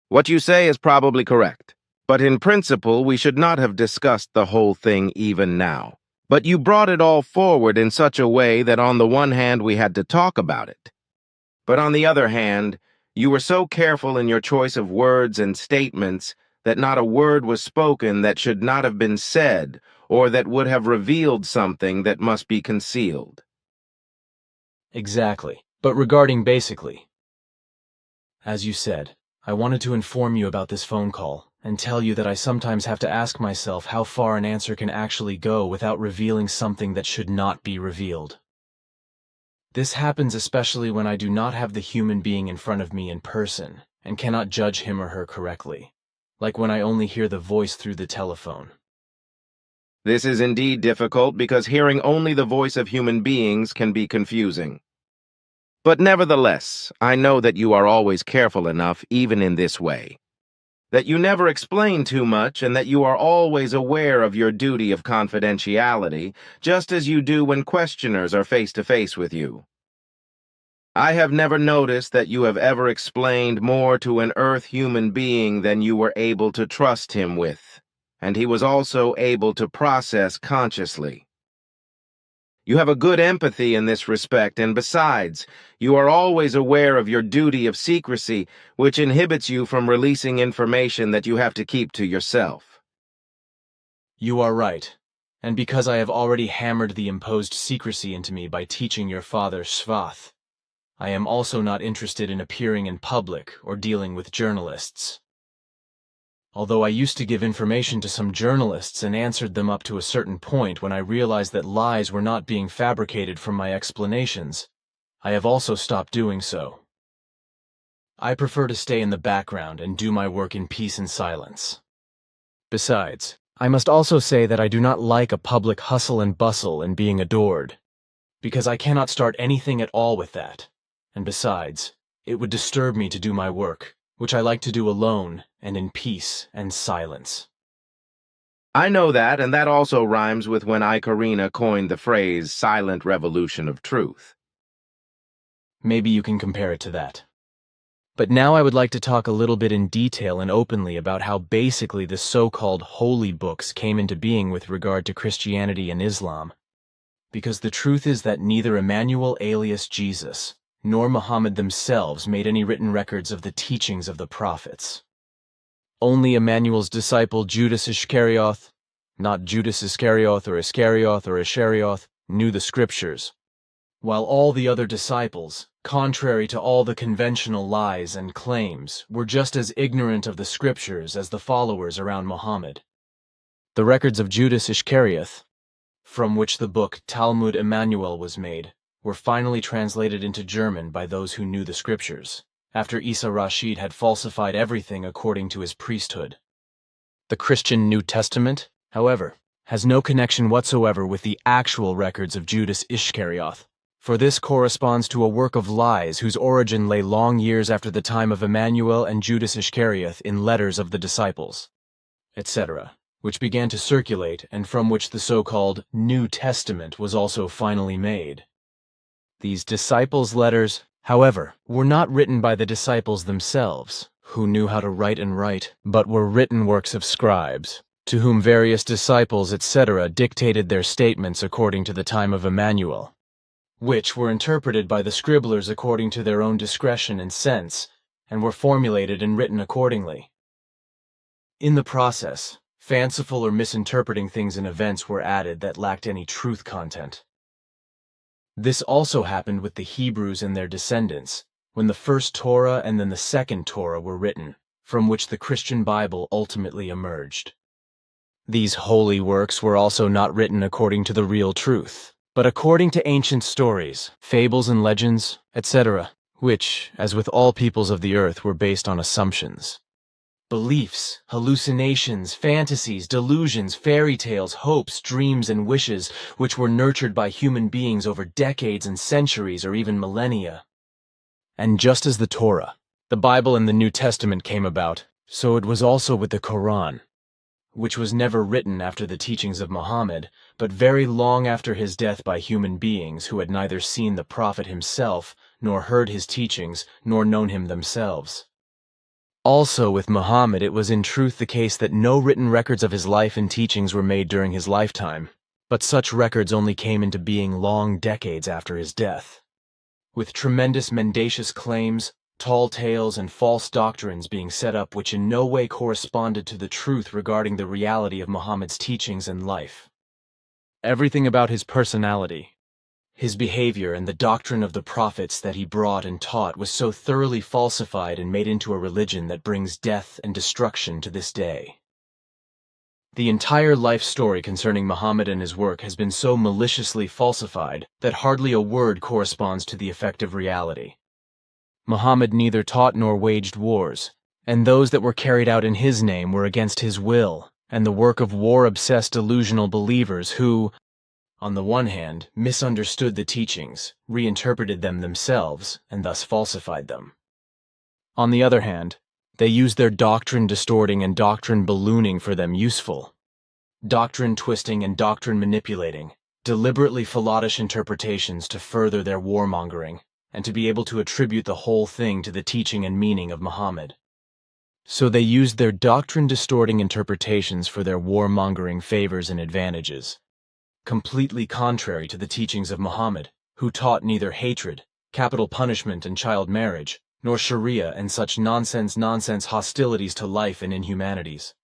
What you say is probably correct, but in principle we should not have discussed the whole thing even now. But you brought it all forward in such a way that on the one hand we had to talk about it. But on the other hand, you were so careful in your choice of words and statements that not a word was spoken that should not have been said, or that would have revealed something that must be concealed. Exactly. But regarding basically, as you said, I wanted to inform you about this phone call and tell you that I sometimes have to ask myself how far an answer can actually go without revealing something that should not be revealed. This happens especially when I do not have the human being in front of me in person and cannot judge him or her correctly, like when I only hear the voice through the telephone. This is indeed difficult because hearing only the voice of human beings can be confusing. But nevertheless, I know that you are always careful enough even in this way, that you never explain too much and that you are always aware of your duty of confidentiality, just as you do when questioners are face to face with you. I have never noticed that you have ever explained more to an Earth human being than you were able to trust him with, and he was also able to process consciously. You have a good empathy in this respect, and besides, you are always aware of your duty of secrecy, which inhibits you from releasing information that you have to keep to yourself. You are right, and because I have already hammered the imposed secrecy into me by teaching your father Shvath, I am also not interested in appearing in public or dealing with journalists. Although I used to give information to some journalists and answered them up to a certain point when I realized that lies were not being fabricated from my explanations, I have also stopped doing so. I prefer to stay in the background and do my work in peace and silence. Besides, I must also say that I do not like a public hustle and bustle and being adored, because I cannot start anything at all with that, and besides, it would disturb me to do my work, which I like to do alone and in peace and silence. I know that, and that also rhymes with when Karina coined the phrase silent revolution of truth. Maybe you can compare it to that. But now I would like to talk a little bit in detail and openly about how basically the so-called holy books came into being with regard to Christianity and Islam. Because the truth is that neither Emmanuel alias Jesus nor Muhammad themselves made any written records of the teachings of the prophets. Only Emmanuel's disciple Judas Iscarioth, not Judas Iscarioth or Iscarioth, knew the scriptures, while all the other disciples, contrary to all the conventional lies and claims, were just as ignorant of the scriptures as the followers around Muhammad. The records of Judas Iscarioth, from which the book Talmud Emmanuel was made, were finally translated into German by those who knew the scriptures, after Isa Rashid had falsified everything according to his priesthood. The Christian New Testament, however, has no connection whatsoever with the actual records of Judas Iscarioth, for this corresponds to a work of lies whose origin lay long years after the time of Emmanuel and Judas Iscarioth in letters of the disciples, etc., which began to circulate and from which the so-called New Testament was also finally made. These disciples' letters, however, were not written by the disciples themselves, who knew how to write and write, but were written works of scribes, to whom various disciples, etc., dictated their statements according to the time of Emmanuel, which were interpreted by the scribblers according to their own discretion and sense, and were formulated and written accordingly. In the process, fanciful or misinterpreting things and events were added that lacked any truth content. This also happened with the Hebrews and their descendants, when the first Torah and then the second Torah were written, from which the Christian Bible ultimately emerged. These holy works were also not written according to the real truth, but according to ancient stories, fables and legends, etc., which, as with all peoples of the earth, were based on assumptions. Beliefs, hallucinations, fantasies, delusions, fairy tales, hopes, dreams, and wishes which were nurtured by human beings over decades and centuries or even millennia. And just as the Torah, the Bible and the New Testament came about, so it was also with the Quran, which was never written after the teachings of Muhammad, but very long after his death by human beings who had neither seen the Prophet himself, nor heard his teachings, nor known him themselves. Also with Muhammad, it was in truth the case that no written records of his life and teachings were made during his lifetime, but such records only came into being long decades after his death. With tremendous mendacious claims, tall tales, and false doctrines being set up which in no way corresponded to the truth regarding the reality of Muhammad's teachings and life. Everything about his personality, his behavior, and the doctrine of the prophets that he brought and taught was so thoroughly falsified and made into a religion that brings death and destruction to this day. The entire life story concerning Muhammad and his work has been so maliciously falsified that hardly a word corresponds to the effective reality. Muhammad neither taught nor waged wars, and those that were carried out in his name were against his will, and the work of war-obsessed delusional believers who, on the one hand, misunderstood the teachings, reinterpreted them themselves, and thus falsified them. On the other hand, they used their doctrine distorting and doctrine ballooning for them useful, doctrine twisting and doctrine manipulating, deliberately fallish interpretations to further their warmongering, and to be able to attribute the whole thing to the teaching and meaning of Muhammad. So they used their doctrine-distorting interpretations for their warmongering favors and advantages, completely contrary to the teachings of Muhammad, who taught neither hatred, capital punishment and child marriage, nor Sharia and such nonsense hostilities to life and inhumanities.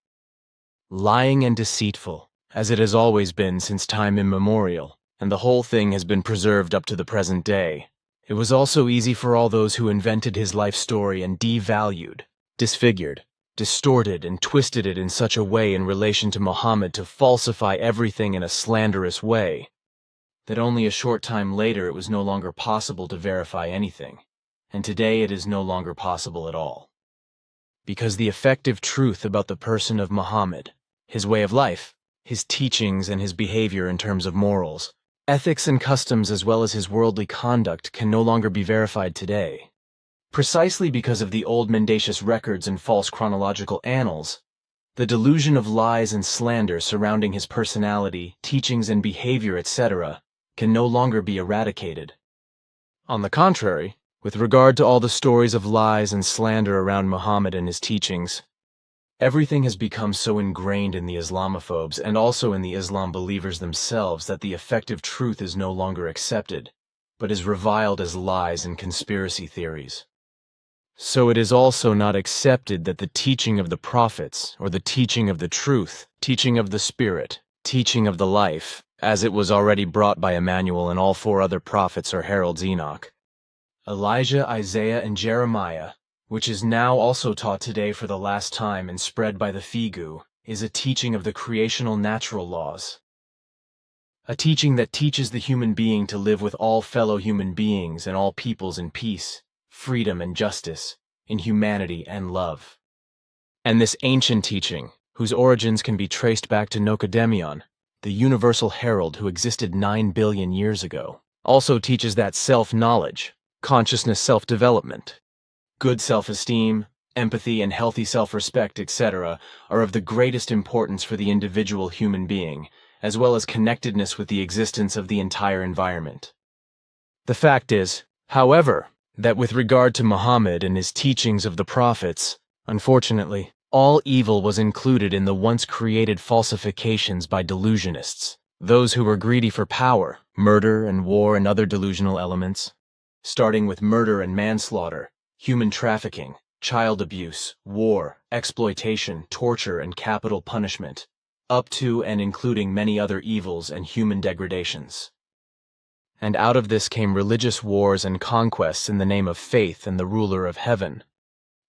Lying and deceitful, as it has always been since time immemorial, and the whole thing has been preserved up to the present day, it was also easy for all those who invented his life story and devalued, disfigured, distorted, and twisted it in such a way in relation to Muhammad to falsify everything in a slanderous way, that only a short time later it was no longer possible to verify anything, and today it is no longer possible at all. Because the effective truth about the person of Muhammad, his way of life, his teachings, and his behavior in terms of morals, ethics, and customs, as well as his worldly conduct, can no longer be verified today. Precisely because of the old mendacious records and false chronological annals, the delusion of lies and slander surrounding his personality, teachings, and behavior, etc., can no longer be eradicated. On the contrary, with regard to all the stories of lies and slander around Muhammad and his teachings, everything has become so ingrained in the Islamophobes and also in the Islam believers themselves that the effective truth is no longer accepted, but is reviled as lies and conspiracy theories. So it is also not accepted that the teaching of the prophets, or the teaching of the truth, teaching of the Spirit, teaching of the life, as it was already brought by Emmanuel and all 4 other prophets or heralds Enoch, Elijah, Isaiah, and Jeremiah, which is now also taught today for the last time and spread by the Figu, is a teaching of the creational natural laws. A teaching that teaches the human being to live with all fellow human beings and all peoples in peace, freedom and justice, in humanity and love. And this ancient teaching, whose origins can be traced back to Nocedemion, the universal herald who existed 9 billion years ago, also teaches that self-knowledge, consciousness self-development, good self-esteem, empathy, and healthy self-respect, etc., are of the greatest importance for the individual human being, as well as connectedness with the existence of the entire environment. The fact is, however, that with regard to Muhammad and his teachings of the prophets, unfortunately, all evil was included in the once created falsifications by delusionists, those who were greedy for power, murder and war and other delusional elements, starting with murder and manslaughter, human trafficking, child abuse, war, exploitation, torture, and capital punishment, up to and including many other evils and human degradations. And out of this came religious wars and conquests in the name of faith and the ruler of heaven,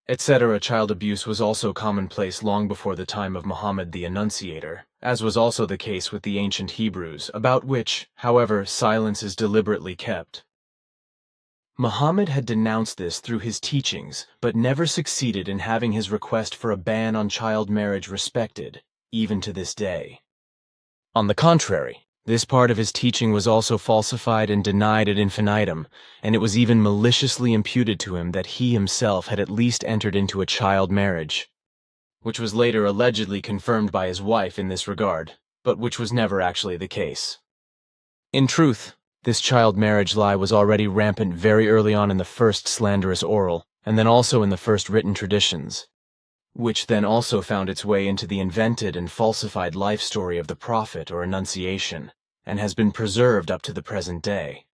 etc. Child abuse was also commonplace long before the time of Muhammad the Annunciator, as was also the case with the ancient Hebrews, about which, however, silence is deliberately kept. Muhammad had denounced this through his teachings, but never succeeded in having his request for a ban on child marriage respected, even to this day. On the contrary, this part of his teaching was also falsified and denied ad infinitum, and it was even maliciously imputed to him that he himself had at least entered into a child marriage, which was later allegedly confirmed by his wife in this regard, but which was never actually the case. In truth, this child marriage lie was already rampant very early on in the first slanderous oral, and then also in the first written traditions, which then also found its way into the invented and falsified life story of the prophet or annunciation, and has been preserved up to the present day.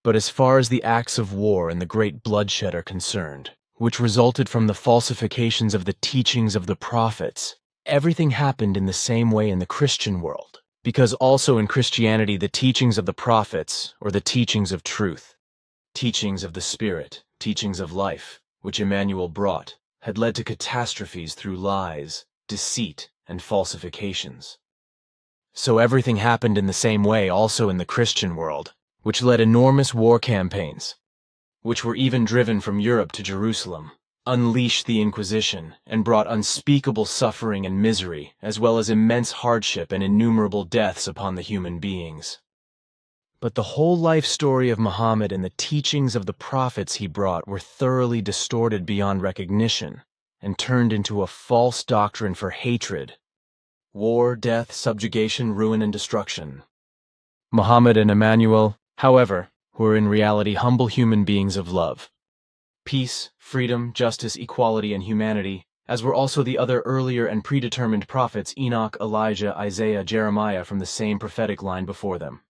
But as far as the acts of war and the great bloodshed are concerned, which resulted from the falsifications of the teachings of the prophets, everything happened in the same way in the Christian world, because also in Christianity the teachings of the prophets, or the teachings of truth, teachings of the Spirit, teachings of life, which Emmanuel brought, had led to catastrophes through lies, deceit, and falsifications. So everything happened in the same way also in the Christian world, which led enormous war campaigns, which were even driven from Europe to Jerusalem, unleashed the Inquisition, and brought unspeakable suffering and misery, as well as immense hardship and innumerable deaths upon the human beings. But the whole life story of Muhammad and the teachings of the prophets he brought were thoroughly distorted beyond recognition, and turned into a false doctrine for hatred, war, death, subjugation, ruin, and destruction. Muhammad and Emmanuel, however, were in reality humble human beings of love, peace, freedom, justice, equality, and humanity, as were also the other earlier and predetermined prophets Enoch, Elijah, Isaiah, Jeremiah from the same prophetic line before them.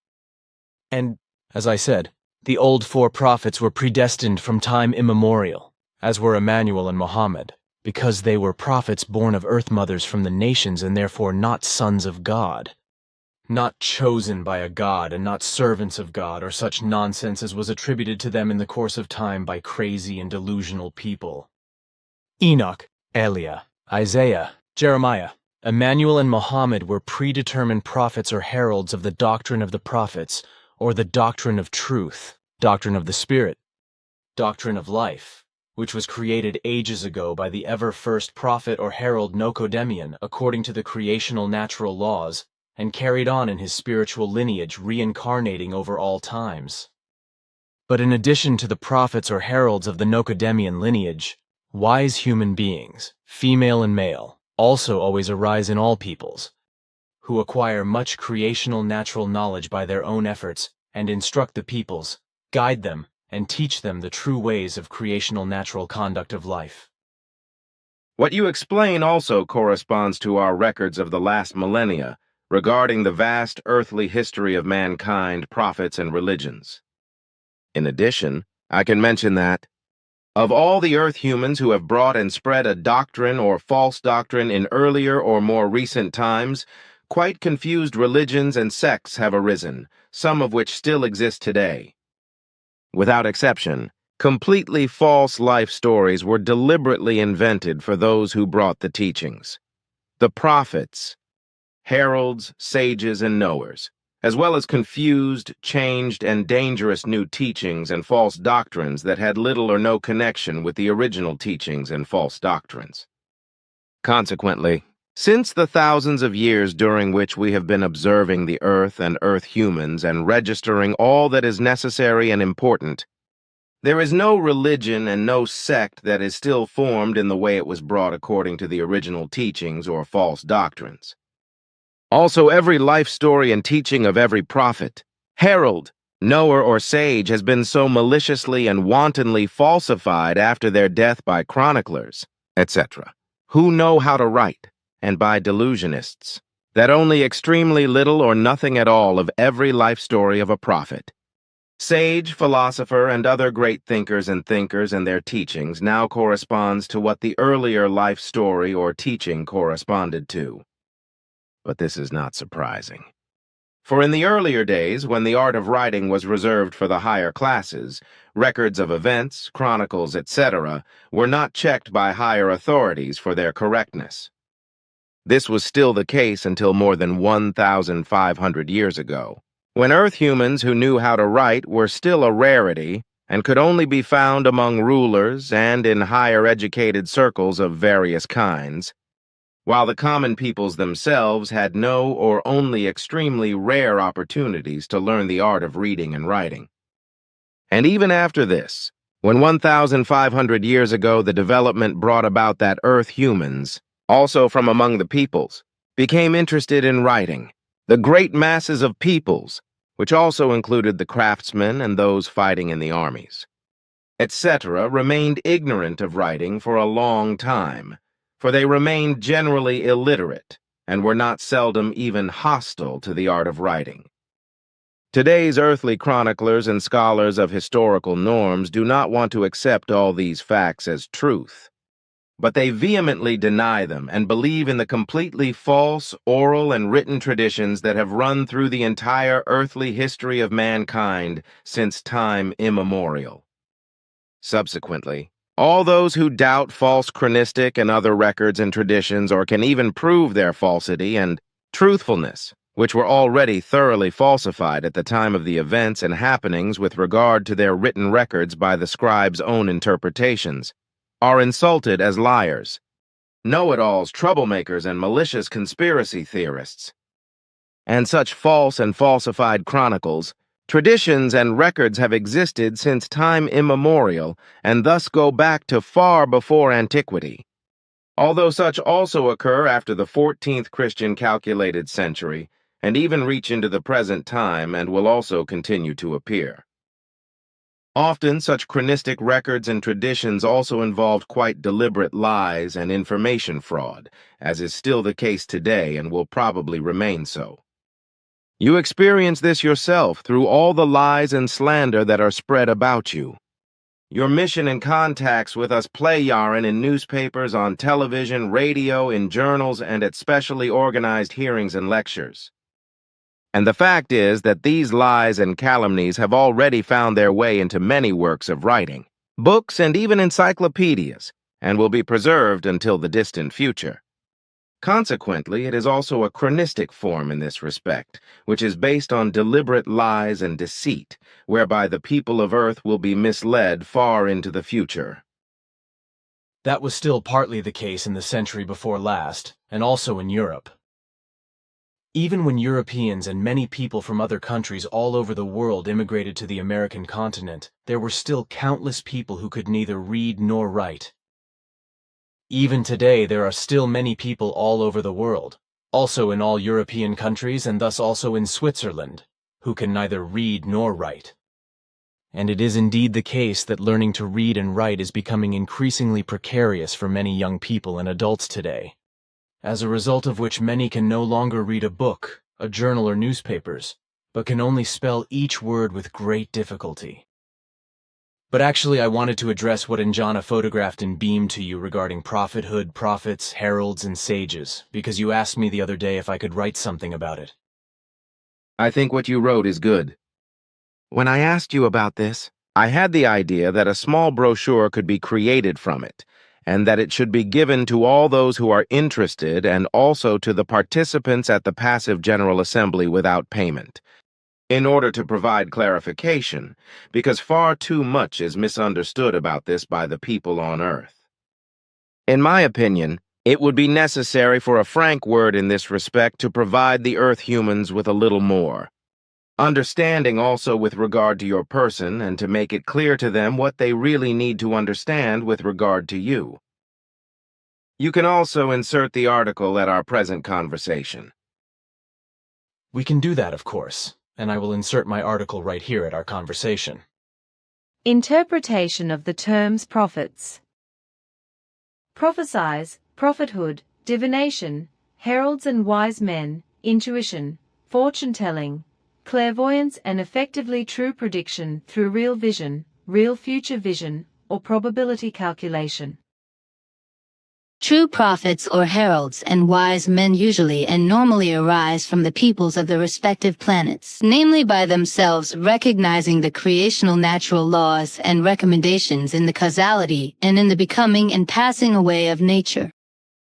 And, as I said, the old four prophets were predestined from time immemorial, as were Emmanuel and Muhammad, because they were prophets born of earth mothers from the nations and therefore not sons of God, not chosen by a god and not servants of God or such nonsense as was attributed to them in the course of time by crazy and delusional people. Enoch, Eliah, Isaiah, Jeremiah, Emmanuel, and Muhammad were predetermined prophets or heralds of the doctrine of the prophets, or the doctrine of truth, doctrine of the Spirit, doctrine of life, which was created ages ago by the ever-first prophet or herald Nocodemian according to the creational natural laws, and carried on in his spiritual lineage reincarnating over all times. But in addition to the prophets or heralds of the Nocodemian lineage, wise human beings, female and male, also always arise in all peoples, who acquire much creational natural knowledge by their own efforts and instruct the peoples, guide them, and teach them the true ways of creational natural conduct of life. What you explain also corresponds to our records of the last millennia regarding the vast earthly history of mankind, prophets, and religions. In addition, I can mention that, of all the earth humans who have brought and spread a doctrine or false doctrine in earlier or more recent times, quite confused religions and sects have arisen, some of which still exist today. Without exception, completely false life stories were deliberately invented for those who brought the teachings. The prophets, heralds, sages, and knowers, as well as confused, changed, and dangerous new teachings and false doctrines that had little or no connection with the original teachings and false doctrines. Consequently, since the thousands of years during which we have been observing the earth and earth humans and registering all that is necessary and important, there is no religion and no sect that is still formed in the way it was brought according to the original teachings or false doctrines. Also, every life story and teaching of every prophet, herald, knower, or sage has been so maliciously and wantonly falsified after their death by chroniclers, etc., who know how to write, and by delusionists, that only extremely little or nothing at all of every life story of a prophet, sage, philosopher, and other great thinkers and their teachings now corresponds to what the earlier life story or teaching corresponded to. But this is not surprising. For in the earlier days, when the art of writing was reserved for the higher classes, records of events, chronicles, etc., were not checked by higher authorities for their correctness. This was still the case until more than 1,500 years ago, when Earth humans who knew how to write were still a rarity, and could only be found among rulers and in higher educated circles of various kinds, while the common peoples themselves had no or only extremely rare opportunities to learn the art of reading and writing. And even after this, when 1,500 years ago the development brought about that Earth humans, also from among the peoples, became interested in writing, the great masses of peoples, which also included the craftsmen and those fighting in the armies, etc., remained ignorant of writing for a long time, for they remained generally illiterate and were not seldom even hostile to the art of writing. Today's earthly chroniclers and scholars of historical norms do not want to accept all these facts as truth, but they vehemently deny them and believe in the completely false oral and written traditions that have run through the entire earthly history of mankind since time immemorial. Subsequently, all those who doubt false chronistic and other records and traditions or can even prove their falsity and truthfulness, which were already thoroughly falsified at the time of the events and happenings with regard to their written records by the scribes' own interpretations, are insulted as liars, know-it-alls, troublemakers, and malicious conspiracy theorists. And such false and falsified chronicles, traditions, and records have existed since time immemorial and thus go back to far before antiquity, although such also occur after the 14th Christian calculated century and even reach into the present time and will also continue to appear. Often such chronistic records and traditions also involved quite deliberate lies and information fraud, as is still the case today and will probably remain so. You experience this yourself through all the lies and slander that are spread about you. Your mission and contacts with us play yarn in newspapers, on television, radio, in journals, and at specially organized hearings and lectures. And the fact is that these lies and calumnies have already found their way into many works of writing, books, and even encyclopedias, and will be preserved until the distant future. Consequently, it is also a chronistic form in this respect, which is based on deliberate lies and deceit, whereby the people of Earth will be misled far into the future. That was still partly the case in the century before last, and also in Europe. Even when Europeans and many people from other countries all over the world immigrated to the American continent, there were still countless people who could neither read nor write. Even today, there are still many people all over the world, also in all European countries and thus also in Switzerland, who can neither read nor write. And it is indeed the case that learning to read and write is becoming increasingly precarious for many young people and adults today, as a result of which many can no longer read a book, a journal, or newspapers, but can only spell each word with great difficulty. But actually, I wanted to address what Enjana photographed and beamed to you regarding prophethood, prophets, heralds, and sages, because you asked me the other day if I could write something about it. I think what you wrote is good. When I asked you about this, I had the idea that a small brochure could be created from it, and that it should be given to all those who are interested and also to the participants at the passive General Assembly without payment, in order to provide clarification, because far too much is misunderstood about this by the people on Earth. In my opinion, it would be necessary for a frank word in this respect to provide the Earth humans with a little more understanding also with regard to your person, and to make it clear to them what they really need to understand with regard to you. You can also insert the article at our present conversation. We can do that, of course, and I will insert my article right here at our conversation. Interpretation of the terms prophets. Prophesize, prophethood, divination, heralds and wise men, intuition, fortune-telling, clairvoyance, and effectively true prediction through real vision, real future vision, or probability calculation. True prophets or heralds and wise men usually and normally arise from the peoples of the respective planets, namely by themselves recognizing the creational natural laws and recommendations in the causality and in the becoming and passing away of nature,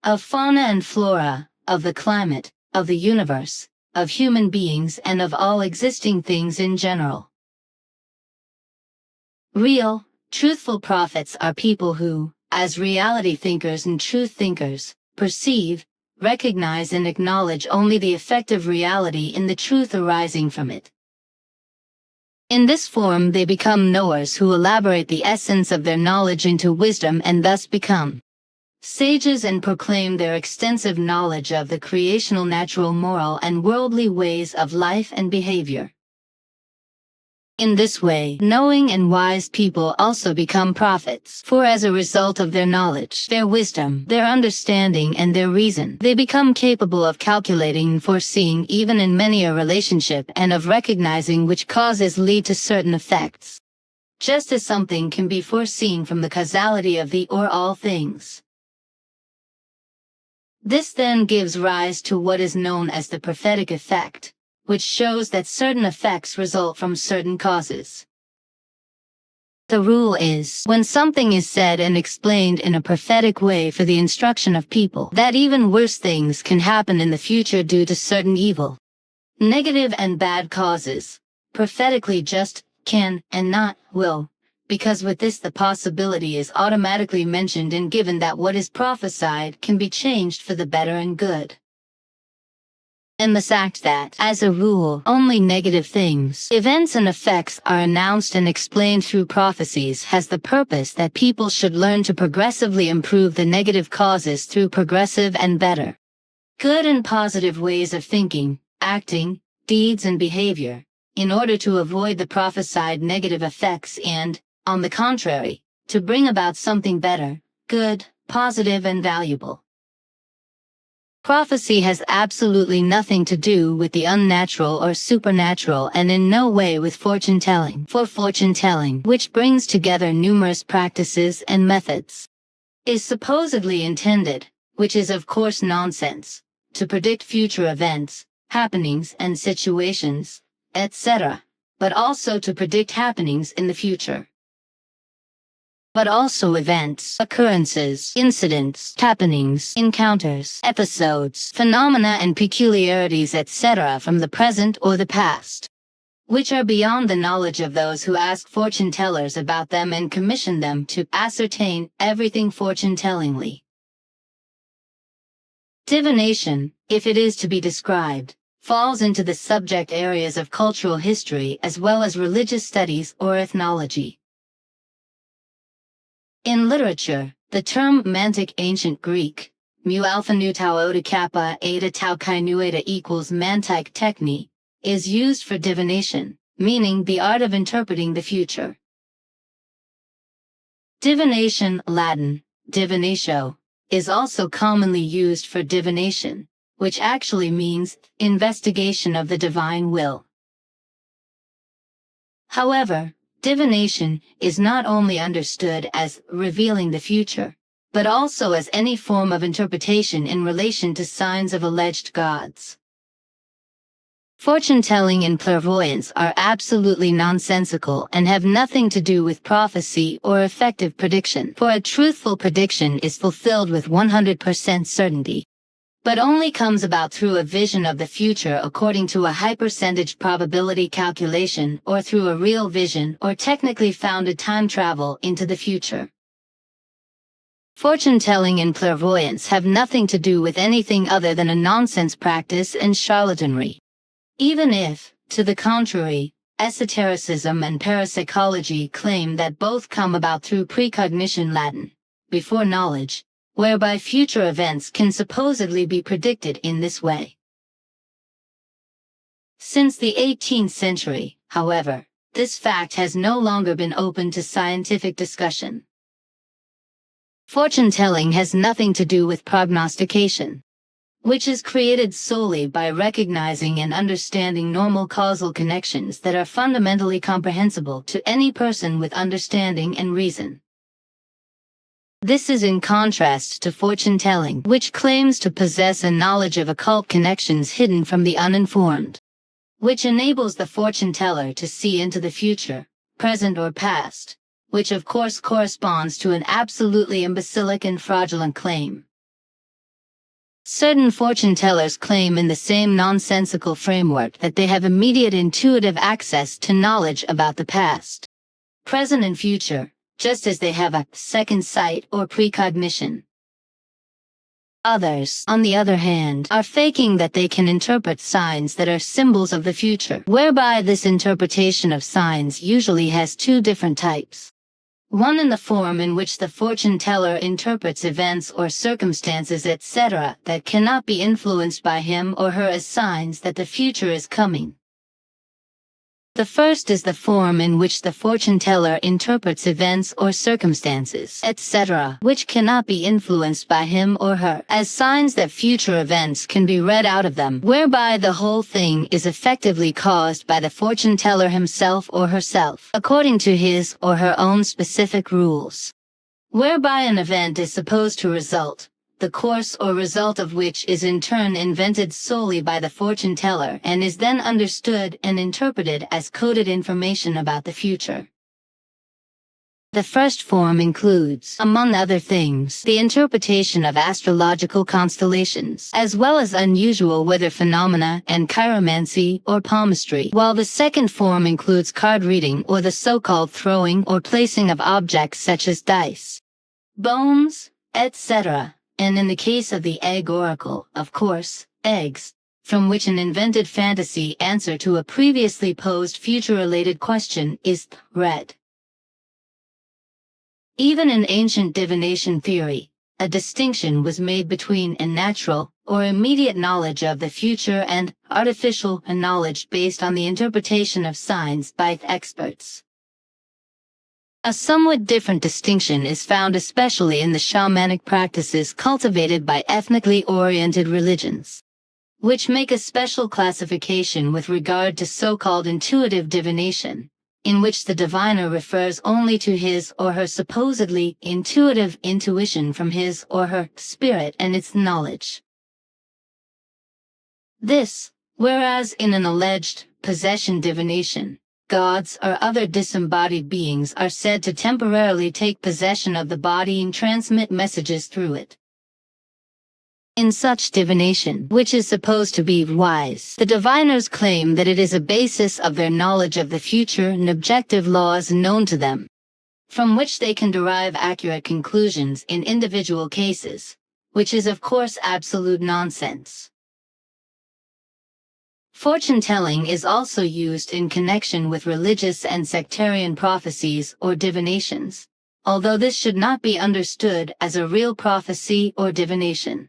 of fauna and flora, of the climate, of the universe, of human beings, and of all existing things in general. Real, truthful prophets are people who, as reality thinkers and truth thinkers, perceive, recognize and acknowledge only the effective reality in the truth arising from it. In this form they become knowers who elaborate the essence of their knowledge into wisdom and thus become sages and proclaim their extensive knowledge of the creational, natural, moral and worldly ways of life and behavior. In this way, knowing and wise people also become prophets, for as a result of their knowledge, their wisdom, their understanding and their reason, they become capable of calculating and foreseeing even in many a relationship and of recognizing which causes lead to certain effects, just as something can be foreseen from the causality of the or all things. This then gives rise to what is known as the prophetic effect, which shows that certain effects result from certain causes. The rule is, when something is said and explained in a prophetic way for the instruction of people, that even worse things can happen in the future due to certain evil, negative and bad causes, prophetically just, can, and not, will, because with this the possibility is automatically mentioned and given that what is prophesied can be changed for the better and good. And the fact that, as a rule, only negative things, events and effects are announced and explained through prophecies has the purpose that people should learn to progressively improve the negative causes through progressive and better, good and positive ways of thinking, acting, deeds and behavior, in order to avoid the prophesied negative effects and, on the contrary, to bring about something better, good, positive and valuable. Prophecy has absolutely nothing to do with the unnatural or supernatural and in no way with fortune-telling. For fortune-telling, which brings together numerous practices and methods, is supposedly intended, which is of course nonsense, to predict future events, happenings and situations, etc., but also to predict happenings in the future. But also events, occurrences, incidents, happenings, encounters, episodes, phenomena and peculiarities etc. from the present or the past, which are beyond the knowledge of those who ask fortune-tellers about them and commission them to ascertain everything fortune-tellingly. Divination, if it is to be described, falls into the subject areas of cultural history as well as religious studies or ethnology. In literature, the term mantic ancient Greek, mu alpha nu tau eta kappa eta tau chi nu eta equals mantic techni, is used for divination, meaning the art of interpreting the future. Divination, Latin, divinatio, is also commonly used for divination, which actually means investigation of the divine will. However, divination is not only understood as revealing the future, but also as any form of interpretation in relation to signs of alleged gods. Fortune-telling and clairvoyance are absolutely nonsensical and have nothing to do with prophecy or effective prediction, for a truthful prediction is fulfilled with 100% certainty, but only comes about through a vision of the future according to a high percentage probability calculation or through a real vision or technically founded time travel into the future. Fortune-telling and clairvoyance have nothing to do with anything other than a nonsense practice and charlatanry. Even if, to the contrary, esotericism and parapsychology claim that both come about through precognition, Latin, before knowledge, whereby future events can supposedly be predicted in this way. Since the 18th century, however, this fact has no longer been open to scientific discussion. Fortune-telling has nothing to do with prognostication, which is created solely by recognizing and understanding normal causal connections that are fundamentally comprehensible to any person with understanding and reason. This is in contrast to fortune-telling, which claims to possess a knowledge of occult connections hidden from the uninformed, which enables the fortune-teller to see into the future, present or past, which of course corresponds to an absolutely imbecilic and fraudulent claim. Certain fortune-tellers claim in the same nonsensical framework that they have immediate intuitive access to knowledge about the past, present and future, just as they have a second sight or precognition. Others, on the other hand, are faking that they can interpret signs that are symbols of the future, whereby this interpretation of signs usually has two different types. One in the form in which the fortune teller interprets events or circumstances, etc., that cannot be influenced by him or her as signs that the future is coming. The first is the form in which the fortune teller interprets events or circumstances, etc., which cannot be influenced by him or her, as signs that future events can be read out of them, whereby the whole thing is effectively caused by the fortune teller himself or herself, according to his or her own specific rules, whereby an event is supposed to result, the course or result of which is in turn invented solely by the fortune teller and is then understood and interpreted as coded information about the future. The first form includes, among other things, the interpretation of astrological constellations, as well as unusual weather phenomena and chiromancy or palmistry, while the second form includes card reading or the so-called throwing or placing of objects such as dice, bones, etc., and in the case of the egg oracle, of course, eggs, from which an invented fantasy answer to a previously posed future-related question is read. Even in ancient divination theory, a distinction was made between a natural or immediate knowledge of the future and artificial knowledge based on the interpretation of signs by experts. A somewhat different distinction is found especially in the shamanic practices cultivated by ethnically oriented religions, which make a special classification with regard to so-called intuitive divination, in which the diviner refers only to his or her supposedly intuitive intuition from his or her spirit and its knowledge. This, whereas in an alleged possession divination, gods or other disembodied beings are said to temporarily take possession of the body and transmit messages through it. In such divination, which is supposed to be wise, the diviners claim that it is a basis of their knowledge of the future and objective laws known to them, from which they can derive accurate conclusions in individual cases, which is of course absolute nonsense. Fortune-telling is also used in connection with religious and sectarian prophecies or divinations, although this should not be understood as a real prophecy or divination.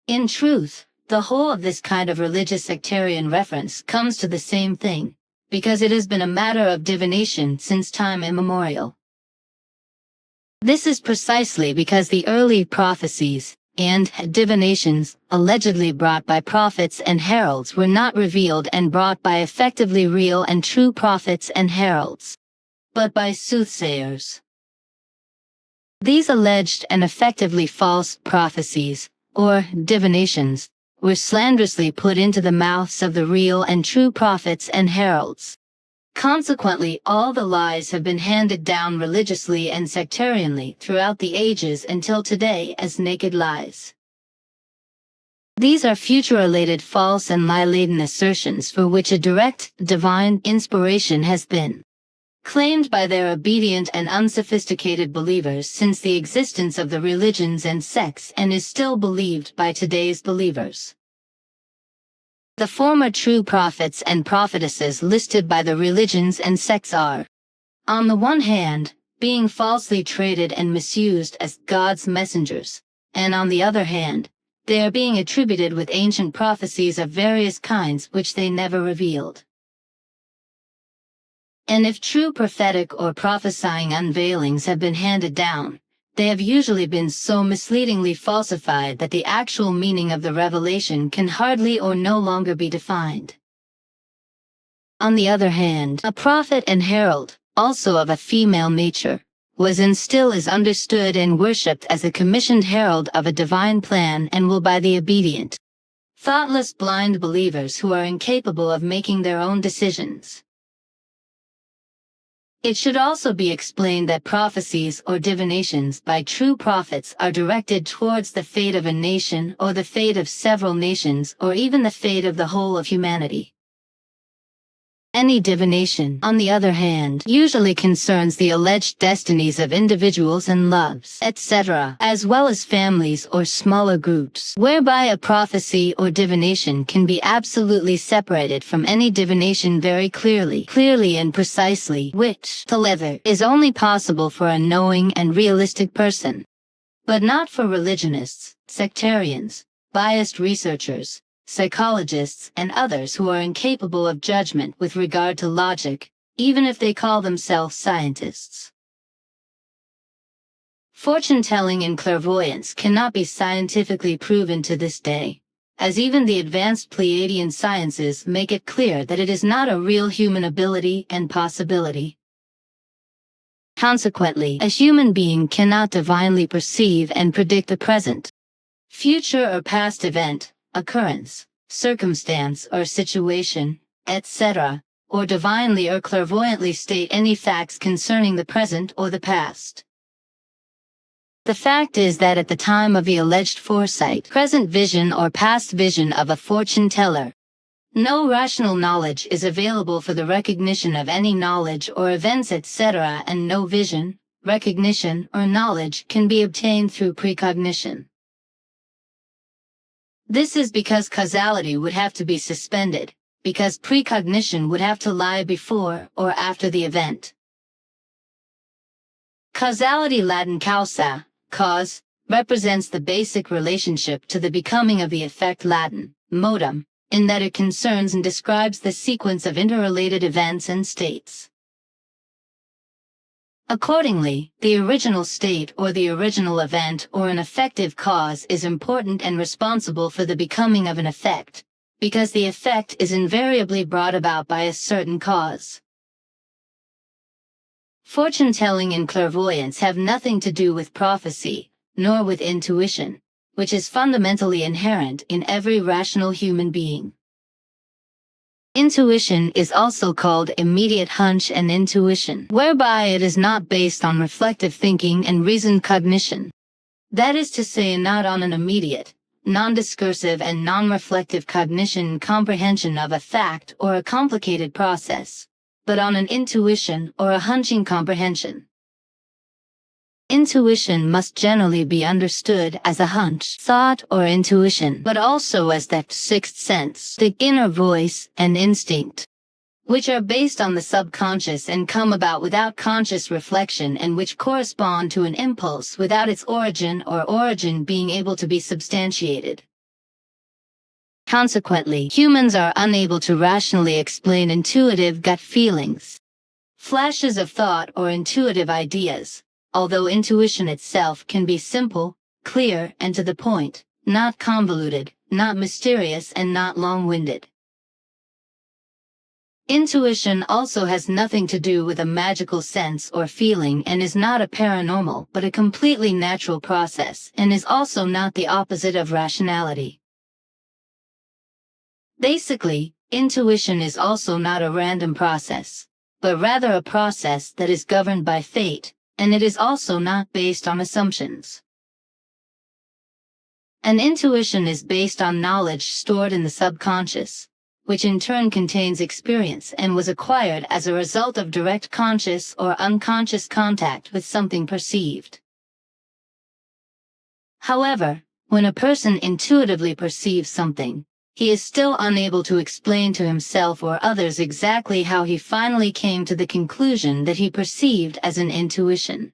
In truth, the whole of this kind of religious sectarian reference comes to the same thing, because it has been a matter of divination since time immemorial. This is precisely because the early prophecies and divinations allegedly brought by prophets and heralds were not revealed and brought by effectively real and true prophets and heralds, but by soothsayers. These alleged and effectively false prophecies, or divinations, were slanderously put into the mouths of the real and true prophets and heralds. Consequently, all the lies have been handed down religiously and sectarianly throughout the ages until today as naked lies. These are future-related false and lie-laden assertions for which a direct, divine inspiration has been claimed by their obedient and unsophisticated believers since the existence of the religions and sects and is still believed by today's believers. The former true prophets and prophetesses listed by the religions and sects are, on the one hand, being falsely traded and misused as God's messengers, and on the other hand, they are being attributed with ancient prophecies of various kinds which they never revealed. And if true prophetic or prophesying unveilings have been handed down, they have usually been so misleadingly falsified that the actual meaning of the revelation can hardly or no longer be defined. On the other hand, a prophet and herald, also of a female nature, was and still is understood and worshipped as a commissioned herald of a divine plan and will by the obedient, thoughtless blind believers who are incapable of making their own decisions. It should also be explained that prophecies or divinations by true prophets are directed towards the fate of a nation or the fate of several nations or even the fate of the whole of humanity. Any divination, on the other hand, usually concerns the alleged destinies of individuals and loves, etc., as well as families or smaller groups, whereby a prophecy or divination can be absolutely separated from any divination very clearly and precisely, which, however, is only possible for a knowing and realistic person, but not for religionists, sectarians, biased researchers, psychologists, and others who are incapable of judgment with regard to logic, even if they call themselves scientists. Fortune-telling and clairvoyance cannot be scientifically proven to this day, as even the advanced Pleiadian sciences make it clear that it is not a real human ability and possibility. Consequently, a human being cannot divinely perceive and predict the present, future or past event, occurrence, circumstance or situation, etc., or divinely or clairvoyantly state any facts concerning the present or the past. The fact is that at the time of the alleged foresight, present vision or past vision of a fortune teller, no rational knowledge is available for the recognition of any knowledge or events, etc., and no vision, recognition, or knowledge can be obtained through precognition. This is because causality would have to be suspended, because precognition would have to lie before or after the event. Causality, Latin causa, cause, represents the basic relationship to the becoming of the effect, Latin modum, in that it concerns and describes the sequence of interrelated events and states. Accordingly, the original state or the original event or an effective cause is important and responsible for the becoming of an effect, because the effect is invariably brought about by a certain cause. Fortune-telling and clairvoyance have nothing to do with prophecy, nor with intuition, which is fundamentally inherent in every rational human being. Intuition is also called immediate hunch and intuition, whereby it is not based on reflective thinking and reasoned cognition. That is to say, not on an immediate, non-discursive and non-reflective cognition and comprehension of a fact or a complicated process, but on an intuition or a hunching comprehension. Intuition must generally be understood as a hunch, thought, or intuition, but also as that sixth sense, the inner voice, and instinct, which are based on the subconscious and come about without conscious reflection and which correspond to an impulse without its origin or origin being able to be substantiated. Consequently, humans are unable to rationally explain intuitive gut feelings, flashes of thought, or intuitive ideas, although intuition itself can be simple, clear, and to the point, not convoluted, not mysterious, and not long-winded. Intuition also has nothing to do with a magical sense or feeling and is not a paranormal but a completely natural process and is also not the opposite of rationality. Basically, intuition is also not a random process, but rather a process that is governed by fate, and it is also not based on assumptions. An intuition is based on knowledge stored in the subconscious, which in turn contains experience and was acquired as a result of direct conscious or unconscious contact with something perceived. However, when a person intuitively perceives something, he is still unable to explain to himself or others exactly how he finally came to the conclusion that he perceived as an intuition.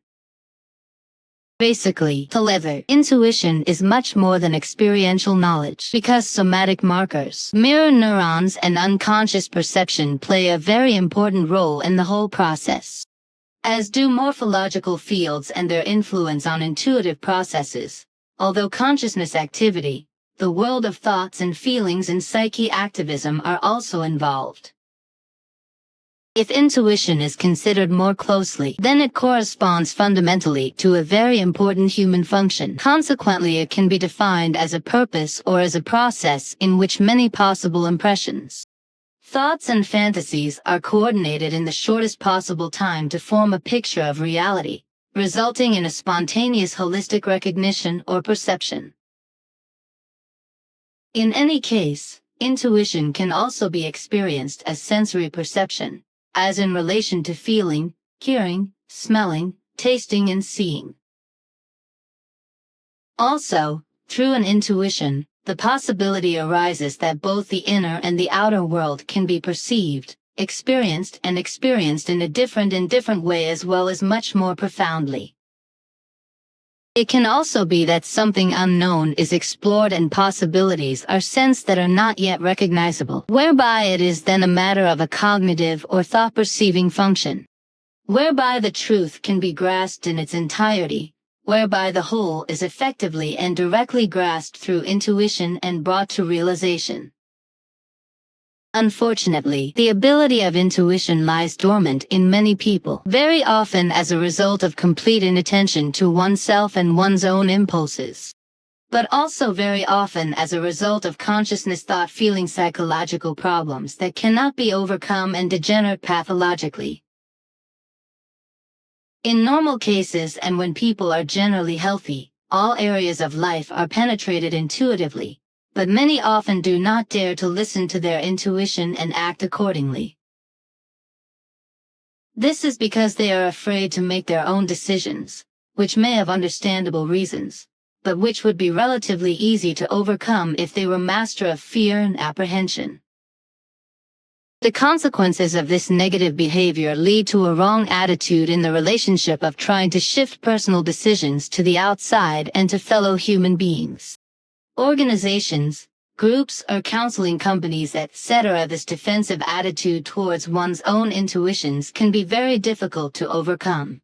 Basically, however, intuition is much more than experiential knowledge because somatic markers, mirror neurons, and unconscious perception play a very important role in the whole process, as do morphological fields and their influence on intuitive processes, although consciousness activity, the world of thoughts and feelings and psyche activism are also involved. If intuition is considered more closely, then it corresponds fundamentally to a very important human function. Consequently, it can be defined as a purpose or as a process in which many possible impressions, thoughts, and fantasies are coordinated in the shortest possible time to form a picture of reality, resulting in a spontaneous holistic recognition or perception. In any case, Intuition can also be experienced as sensory perception, as in relation to feeling, hearing, smelling, tasting, and seeing. Also, through an intuition, the possibility arises that both the inner and the outer world can be perceived, experienced in a different way as well as much more profoundly. It can also be that something unknown is explored and possibilities are sensed that are not yet recognizable, whereby it is then a matter of a cognitive or thought-perceiving function, whereby the truth can be grasped in its entirety, whereby the whole is effectively and directly grasped through intuition and brought to realization. Unfortunately, the ability of intuition lies dormant in many people, very often as a result of complete inattention to oneself and one's own impulses, but also very often as a result of consciousness thought-feeling psychological problems that cannot be overcome and degenerate pathologically. In normal cases and when people are generally healthy, all areas of life are penetrated intuitively, but many often do not dare to listen to their intuition and act accordingly. This is because they are afraid to make their own decisions, which may have understandable reasons, but which would be relatively easy to overcome if they were master of fear and apprehension. The consequences of this negative behavior lead to a wrong attitude in the relationship of trying to shift personal decisions to the outside and to fellow human beings. Organizations, groups or counseling companies, etc. This defensive attitude towards one's own intuitions can be very difficult to overcome.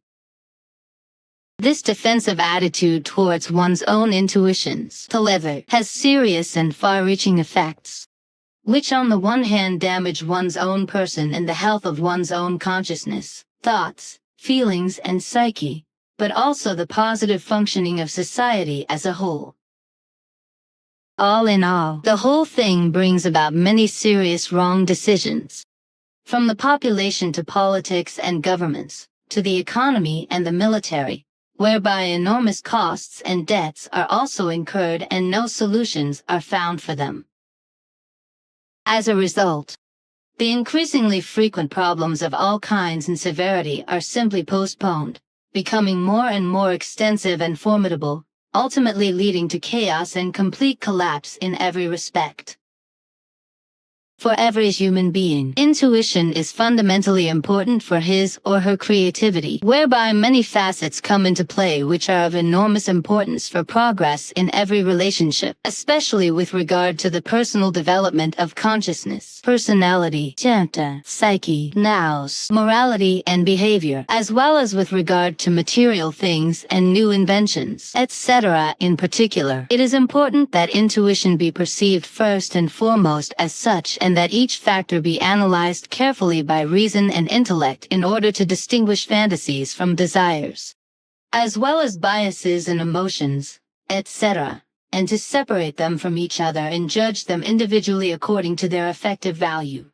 This defensive attitude towards one's own intuitions, however, has serious and far-reaching effects, which on the one hand damage one's own person and the health of one's own consciousness, thoughts, feelings and psyche, but also the positive functioning of society as a whole. All in all, the whole thing brings about many serious wrong decisions. From the population to politics and governments, to the economy and the military, whereby enormous costs and debts are also incurred and no solutions are found for them. As a result, the increasingly frequent problems of all kinds and severity are simply postponed, becoming more and more extensive and formidable, ultimately leading to chaos and complete collapse in every respect. For every human being, intuition is fundamentally important for his or her creativity, whereby many facets come into play which are of enormous importance for progress in every relationship, especially with regard to the personal development of consciousness, personality, character, psyche, nous, morality and behavior, as well as with regard to material things and new inventions, etc. In particular, it is important that intuition be perceived first and foremost as such, and that each factor be analyzed carefully by reason and intellect in order to distinguish fantasies from desires, as well as biases and emotions, etc., and to separate them from each other and judge them individually according to their effective value.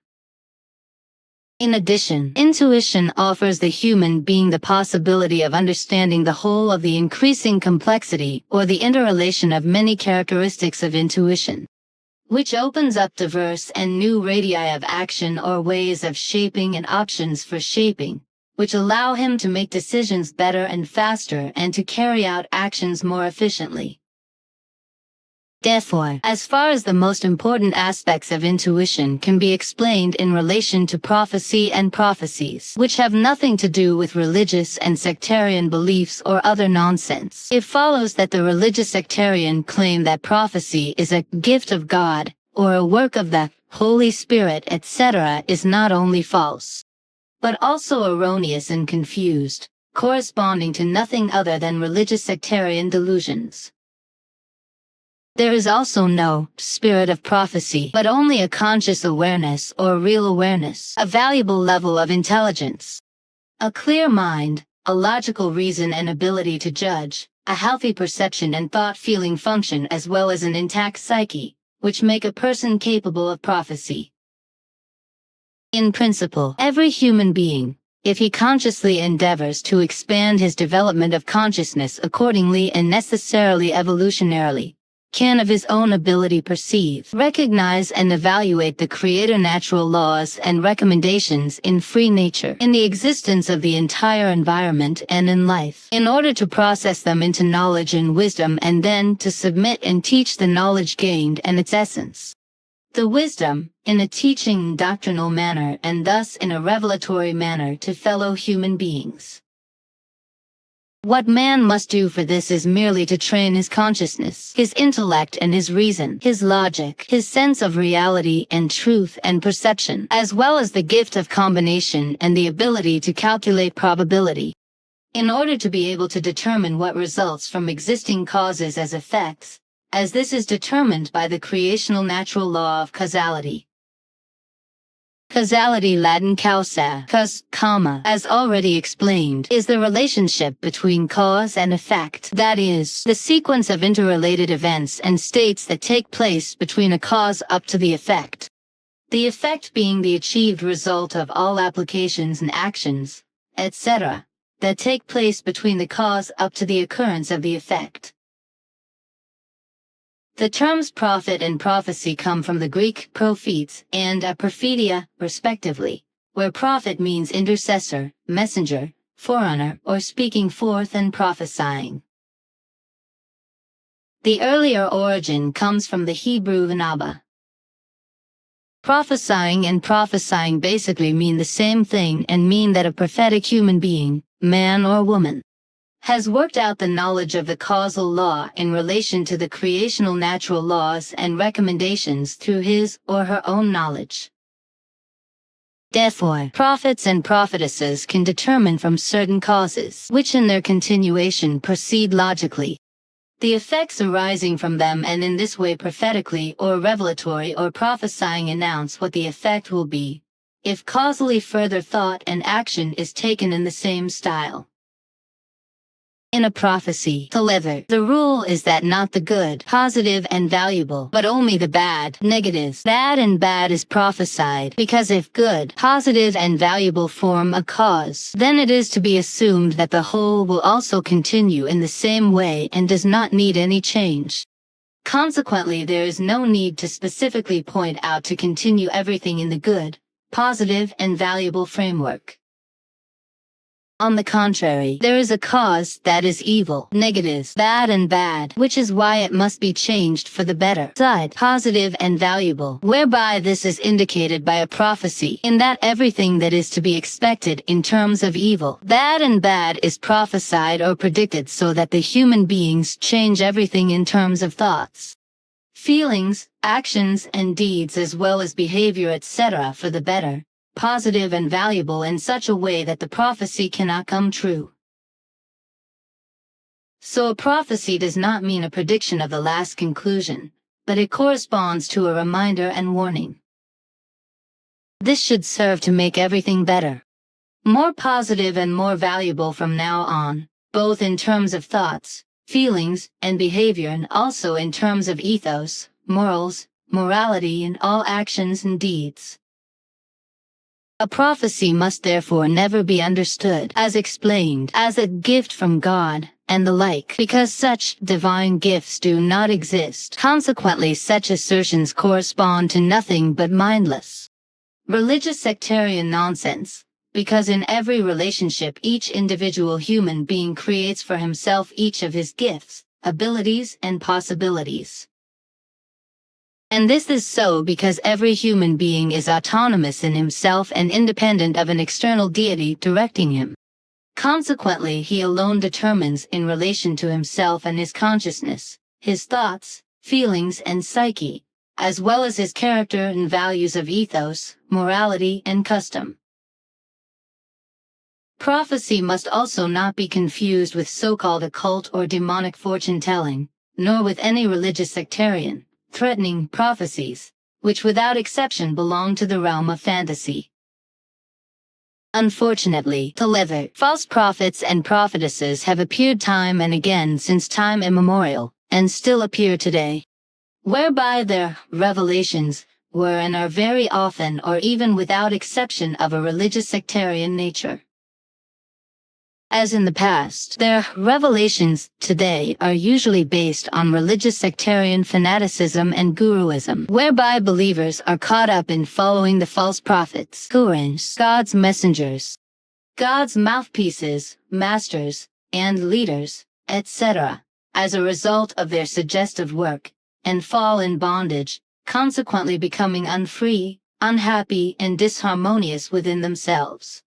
In addition, intuition offers the human being the possibility of understanding the whole of the increasing complexity or the interrelation of many characteristics of intuition, which opens up diverse and new radii of action or ways of shaping and options for shaping, which allow him to make decisions better and faster and to carry out actions more efficiently. Therefore, as far as the most important aspects of intuition can be explained in relation to prophecy and prophecies, which have nothing to do with religious and sectarian beliefs or other nonsense, it follows that the religious sectarian claim that prophecy is a gift of God, or a work of the Holy Spirit, etc. is not only false, but also erroneous and confused, corresponding to nothing other than religious sectarian delusions. There is also no spirit of prophecy, but only a conscious awareness or real awareness, a valuable level of intelligence, a clear mind, a logical reason and ability to judge, a healthy perception and thought-feeling function as well as an intact psyche, which make a person capable of prophecy. In principle, every human being, if he consciously endeavors to expand his development of consciousness accordingly and necessarily evolutionarily, can of his own ability perceive, recognize and evaluate the creator natural laws and recommendations in free nature, in the existence of the entire environment and in life, in order to process them into knowledge and wisdom and then to submit and teach the knowledge gained and its essence. The wisdom, in a teaching doctrinal manner and thus in a revelatory manner to fellow human beings. What man must do for this is merely to train his consciousness, his intellect and his reason, his logic, his sense of reality and truth and perception, as well as the gift of combination and the ability to calculate probability, in order to be able to determine what results from existing causes as effects, as this is determined by the creational natural law of causality. Causality, Latin causa, cause, as already explained, is the relationship between cause and effect, that is, the sequence of interrelated events and states that take place between a cause up to the effect. The effect being the achieved result of all applications and actions, etc., that take place between the cause up to the occurrence of the effect. The terms prophet and prophecy come from the Greek prophetes and prophetia, respectively, where prophet means intercessor, messenger, forerunner, or speaking forth and prophesying. The earlier origin comes from the Hebrew vanaba. Prophesying and prophesying basically mean the same thing and mean that a prophetic human being, man or woman, has worked out the knowledge of the causal law in relation to the creational natural laws and recommendations through his or her own knowledge. Therefore, prophets and prophetesses can determine from certain causes, which in their continuation proceed logically, the effects arising from them, and in this way prophetically or revelatory or prophesying announce what the effect will be, if causally further thought and action is taken in the same style. In a prophecy, the rule is that not the good, positive and valuable, but only the bad, negative. Bad and bad is prophesied, because if good, positive and valuable form a cause, then it is to be assumed that the whole will also continue in the same way and does not need any change. Consequently, there is no need to specifically point out to continue everything in the good, positive and valuable framework. On the contrary, there is a cause that is evil, negative, bad and bad, which is why it must be changed for the better side, positive and valuable, whereby this is indicated by a prophecy, in that everything that is to be expected in terms of evil, bad and bad is prophesied or predicted so that the human beings change everything in terms of thoughts, feelings, actions and deeds as well as behavior etc. for the better, positive and valuable in such a way that the prophecy cannot come true. So a prophecy does not mean a prediction of the last conclusion, but it corresponds to a reminder and warning. This should serve to make everything better, more positive and more valuable from now on, both in terms of thoughts, feelings, and behavior and also in terms of ethos, morals, morality in all actions and deeds. A prophecy must therefore never be understood, as explained, as a gift from God, and the like, because such divine gifts do not exist. Consequently, such assertions correspond to nothing but mindless, religious sectarian nonsense, because in every relationship each individual human being creates for himself each of his gifts, abilities, and possibilities. And this is so because every human being is autonomous in himself and independent of an external deity directing him. Consequently, he alone determines in relation to himself and his consciousness, his thoughts, feelings and psyche, as well as his character and values of ethos, morality and custom. Prophecy must also not be confused with so-called occult or demonic fortune-telling, nor with any religious sectarian, threatening prophecies, which without exception belong to the realm of fantasy. Unfortunately, false prophets and prophetesses have appeared time and again since time immemorial, and still appear today, whereby their revelations were and are very often or even without exception of a religious sectarian nature. As in the past, their revelations today are usually based on religious sectarian fanaticism and guruism, whereby believers are caught up in following the false prophets, Qurans, God's messengers, God's mouthpieces, masters, and leaders, etc., as a result of their suggestive work, and fall in bondage, consequently becoming unfree, unhappy, and disharmonious within themselves.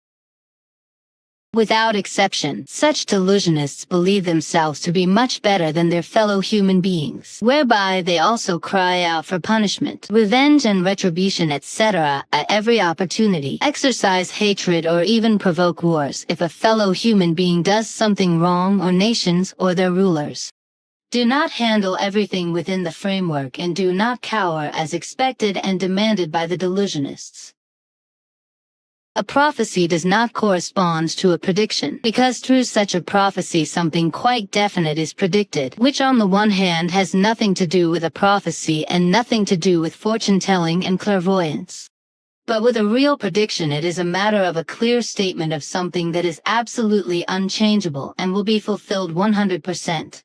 Without exception, such delusionists believe themselves to be much better than their fellow human beings, whereby they also cry out for punishment, revenge and retribution, etc. at every opportunity, exercise hatred or even provoke wars if a fellow human being does something wrong, or nations or their rulers do not handle everything within the framework, and do not cower as expected and demanded by the delusionists. A prophecy does not correspond to a prediction, because through such a prophecy something quite definite is predicted, which on the one hand has nothing to do with a prophecy and nothing to do with fortune-telling and clairvoyance. But with a real prediction, it is a matter of a clear statement of something that is absolutely unchangeable and will be fulfilled 100%.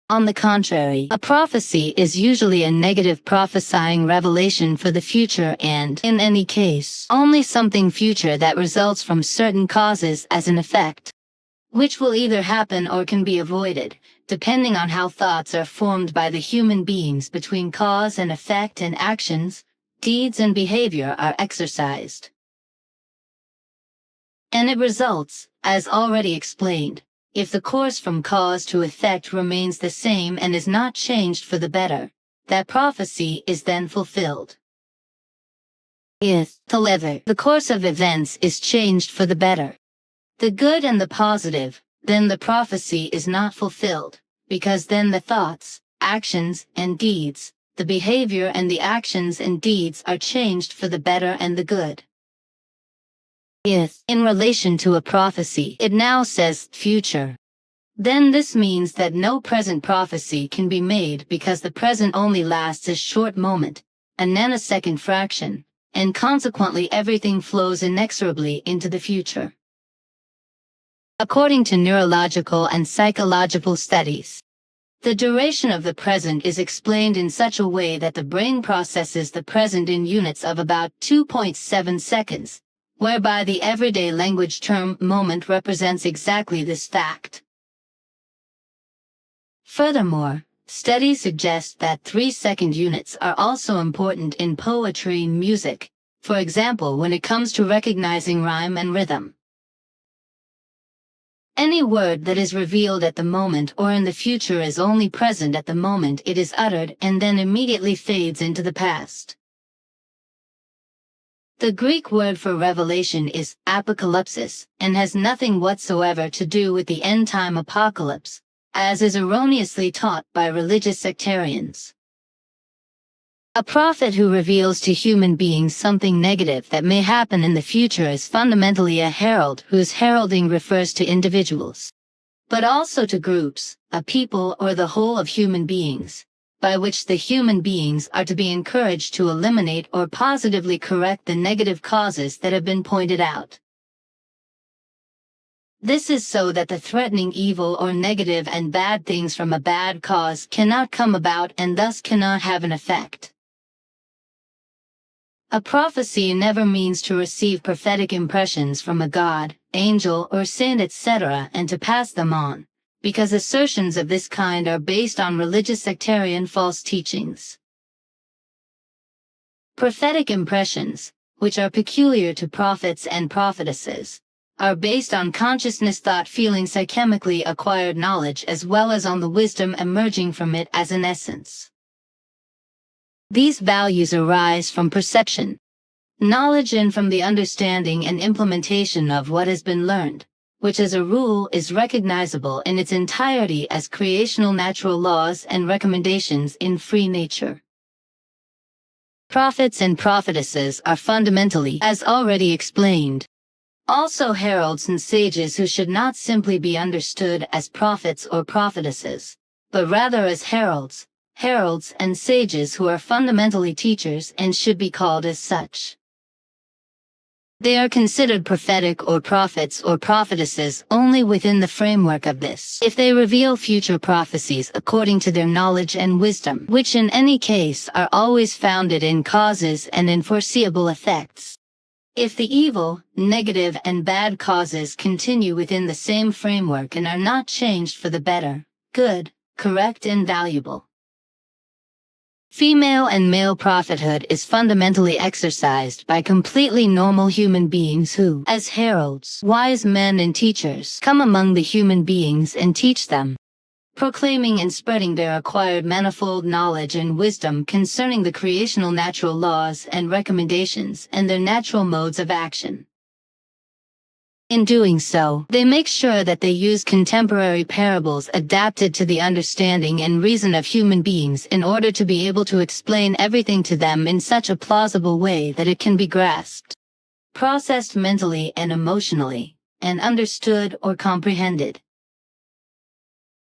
On the contrary, a prophecy is usually a negative prophesying revelation for the future and, in any case, only something future that results from certain causes as an effect, which will either happen or can be avoided, depending on how thoughts are formed by the human beings between cause and effect, and actions, deeds and behavior are exercised. And it results, as already explained, if the course from cause to effect remains the same and is not changed for the better, that prophecy is then fulfilled. If, however, the course of events is changed for the better, the good and the positive, then the prophecy is not fulfilled, because then the thoughts, actions, and deeds, the behavior and the actions and deeds are changed for the better and the good. If, in relation to a prophecy, it now says future, then this means that no present prophecy can be made, because the present only lasts a short moment, a nanosecond fraction, and consequently everything flows inexorably into the future. According to neurological and psychological studies, the duration of the present is explained in such a way that the brain processes the present in units of about 2.7 seconds, whereby the everyday language term moment represents exactly this fact. Furthermore, studies suggest that 3-second units are also important in poetry and music, for example when it comes to recognizing rhyme and rhythm. Any word that is revealed at the moment or in the future is only present at the moment it is uttered, and then immediately fades into the past. The Greek word for revelation is apocalypsis, and has nothing whatsoever to do with the end-time apocalypse, as is erroneously taught by religious sectarians. A prophet who reveals to human beings something negative that may happen in the future is fundamentally a herald, whose heralding refers to individuals, but also to groups, a people, or the whole of human beings, by which the human beings are to be encouraged to eliminate or positively correct the negative causes that have been pointed out. This is so that the threatening evil or negative and bad things from a bad cause cannot come about and thus cannot have an effect. A prophecy never means to receive prophetic impressions from a god, angel, or saint, etc., and to pass them on, because assertions of this kind are based on religious sectarian false teachings. Prophetic impressions, which are peculiar to prophets and prophetesses, are based on consciousness, thought, feeling, psychemically acquired knowledge, as well as on the wisdom emerging from it as an essence. These values arise from perception, knowledge, and from the understanding and implementation of what has been learned, which as a rule is recognizable in its entirety as creational natural laws and recommendations in free nature. Prophets and prophetesses are fundamentally, as already explained, also heralds and sages who should not simply be understood as prophets or prophetesses, but rather as heralds and sages who are fundamentally teachers and should be called as such. They are considered prophetic or prophets or prophetesses only within the framework of this, if they reveal future prophecies according to their knowledge and wisdom, which in any case are always founded in causes and in foreseeable effects. If the evil, negative, and bad causes continue within the same framework and are not changed for the better, good, correct, and valuable. Female and male prophethood is fundamentally exercised by completely normal human beings who, as heralds, wise men and teachers, come among the human beings and teach them, proclaiming and spreading their acquired manifold knowledge and wisdom concerning the creational natural laws and recommendations and their natural modes of action. In doing so, they make sure that they use contemporary parables adapted to the understanding and reason of human beings in order to be able to explain everything to them in such a plausible way that it can be grasped, processed mentally and emotionally, and understood or comprehended.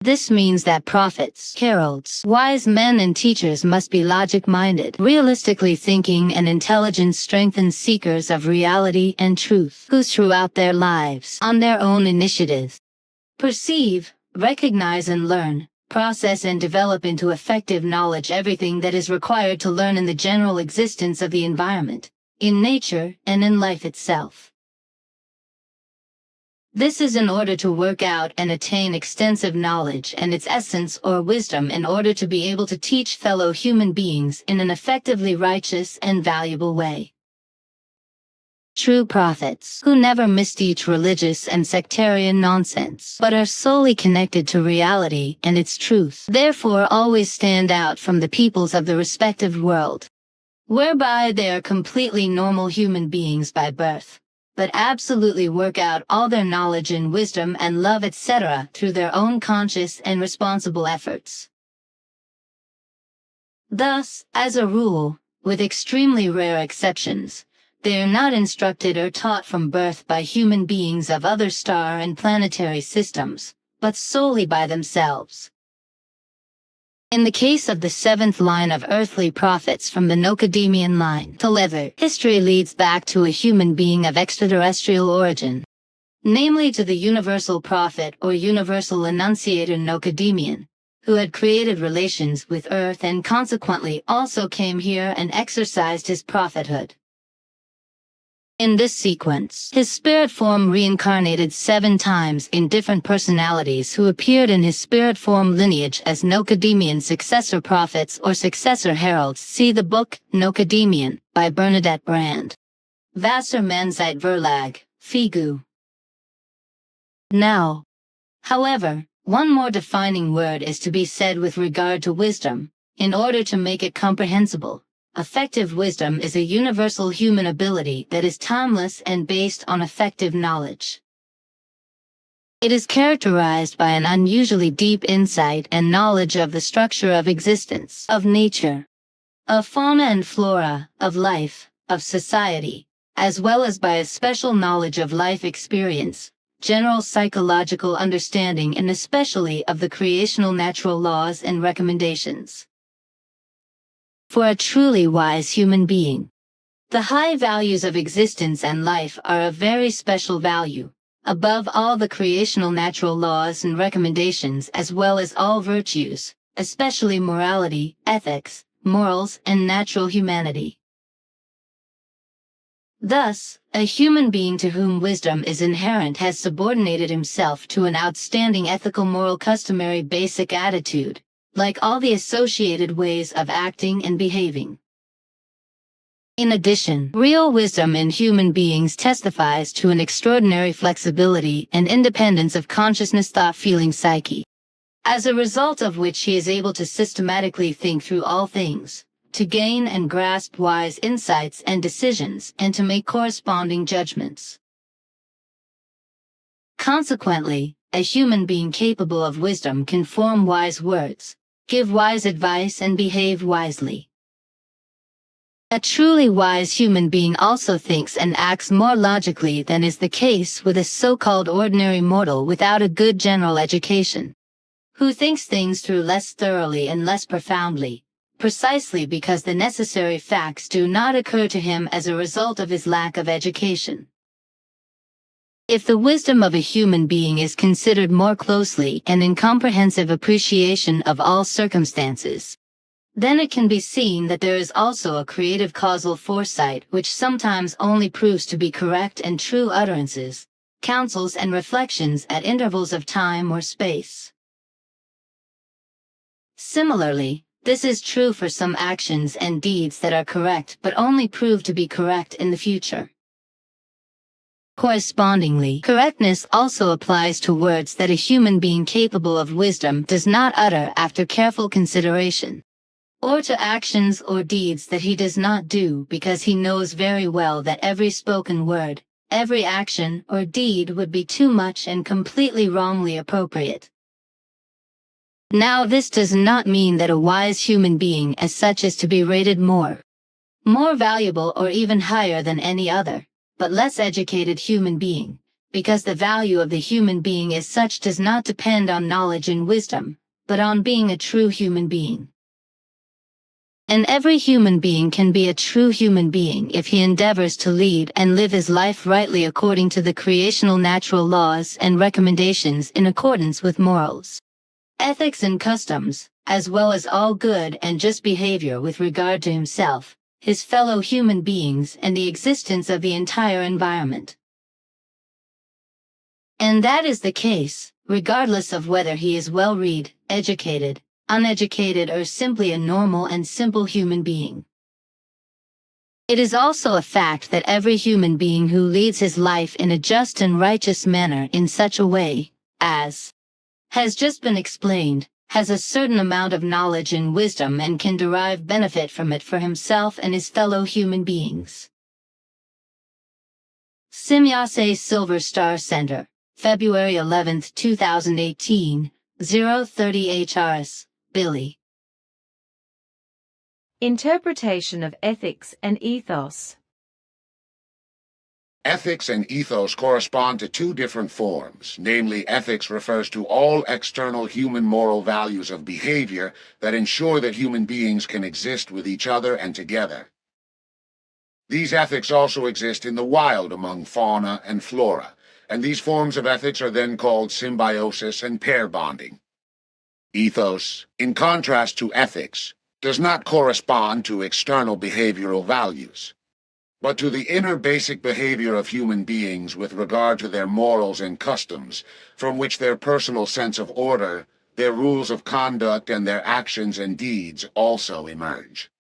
This means that prophets, heralds, wise men and teachers must be logic-minded, realistically thinking and intelligence-strengthened seekers of reality and truth, who throughout their lives, on their own initiative, perceive, recognize and learn, process and develop into effective knowledge everything that is required to learn in the general existence of the environment, in nature and in life itself. This is in order to work out and attain extensive knowledge and its essence or wisdom in order to be able to teach fellow human beings in an effectively righteous and valuable way. True prophets, who never misteach religious and sectarian nonsense, but are solely connected to reality and its truth, therefore always stand out from the peoples of the respective world, whereby they are completely normal human beings by birth, but absolutely work out all their knowledge and wisdom and love etc. through their own conscious and responsible efforts. Thus, as a rule, with extremely rare exceptions, they are not instructed or taught from birth by human beings of other star and planetary systems, but solely by themselves. In the case of the seventh line of earthly prophets from the Nocademian line, however, history leads back to a human being of extraterrestrial origin, namely to the universal prophet or universal annunciator Nocademian, who had created relations with Earth and consequently also came here and exercised his prophethood. In this sequence, his spirit form reincarnated 7 times in different personalities who appeared in his spirit form lineage as Nocademian successor prophets or successor heralds. See the book, Nocademian, by Bernadette Brand. Vassar Manzite Verlag, Figu. Now, however, one more defining word is to be said with regard to wisdom, in order to make it comprehensible. Effective wisdom is a universal human ability that is timeless and based on effective knowledge. It is characterized by an unusually deep insight and knowledge of the structure of existence, of nature, of fauna and flora, of life, of society, as well as by a special knowledge of life experience, general psychological understanding and especially of the creational natural laws and recommendations. For a truly wise human being, the high values of existence and life are of very special value, above all the creational natural laws and recommendations as well as all virtues, especially morality, ethics, morals, and natural humanity. Thus, a human being to whom wisdom is inherent has subordinated himself to an outstanding ethical moral customary basic attitude, like all the associated ways of acting and behaving. In addition, real wisdom in human beings testifies to an extraordinary flexibility and independence of consciousness, thought, feeling, psyche, as a result of which he is able to systematically think through all things, to gain and grasp wise insights and decisions, and to make corresponding judgments. Consequently, a human being capable of wisdom can form wise words, give wise advice and behave wisely. A truly wise human being also thinks and acts more logically than is the case with a so-called ordinary mortal without a good general education, who thinks things through less thoroughly and less profoundly, precisely because the necessary facts do not occur to him as a result of his lack of education. If the wisdom of a human being is considered more closely and in comprehensive appreciation of all circumstances, then it can be seen that there is also a creative causal foresight which sometimes only proves to be correct and true utterances, counsels and reflections at intervals of time or space. Similarly, this is true for some actions and deeds that are correct but only prove to be correct in the future. Correspondingly, correctness also applies to words that a human being capable of wisdom does not utter after careful consideration, or to actions or deeds that he does not do because he knows very well that every spoken word, every action or deed would be too much and completely wrongly appropriate. Now this does not mean that a wise human being as such is to be rated more valuable or even higher than any other, but less educated human being, because the value of the human being as such does not depend on knowledge and wisdom, but on being a true human being. And every human being can be a true human being if he endeavors to lead and live his life rightly according to the creational natural laws and recommendations in accordance with morals, ethics and customs, as well as all good and just behavior with regard to himself, his fellow human beings and the existence of the entire environment. And that is the case, regardless of whether he is well-read, educated, uneducated or simply a normal and simple human being. It is also a fact that every human being who leads his life in a just and righteous manner in such a way, as has just been explained, has a certain amount of knowledge and wisdom and can derive benefit from it for himself and his fellow human beings. Simyase Silver Star Center, February 11, 2018, 030 HRS. Billy. Interpretation of ethics and ethos. Ethics and ethos correspond to two different forms. Namely, ethics refers to all external human moral values of behavior that ensure that human beings can exist with each other and together. These ethics also exist in the wild among fauna and flora, and these forms of ethics are then called symbiosis and pair bonding. Ethos, in contrast to ethics, does not correspond to external behavioral values, but to the inner basic behavior of human beings with regard to their morals and customs, from which their personal sense of order, their rules of conduct, and their actions and deeds also emerge.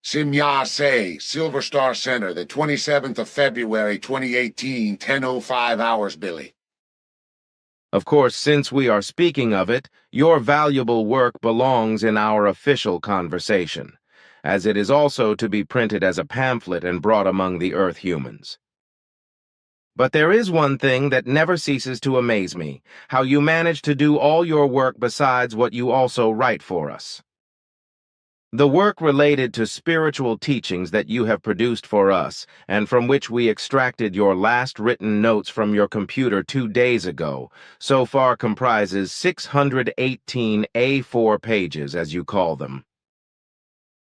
Simyase, Silver Star Center, the 27th of February, 2018, 10:05 hours, Billy. Of course, since we are speaking of it, your valuable work belongs in our official conversation, as it is also to be printed as a pamphlet and brought among the Earth humans. But there is one thing that never ceases to amaze me, how you manage to do all your work besides what you also write for us. The work related to spiritual teachings that you have produced for us, and from which we extracted your last written notes from your computer 2 days ago, so far comprises 618 A4 pages, as you call them.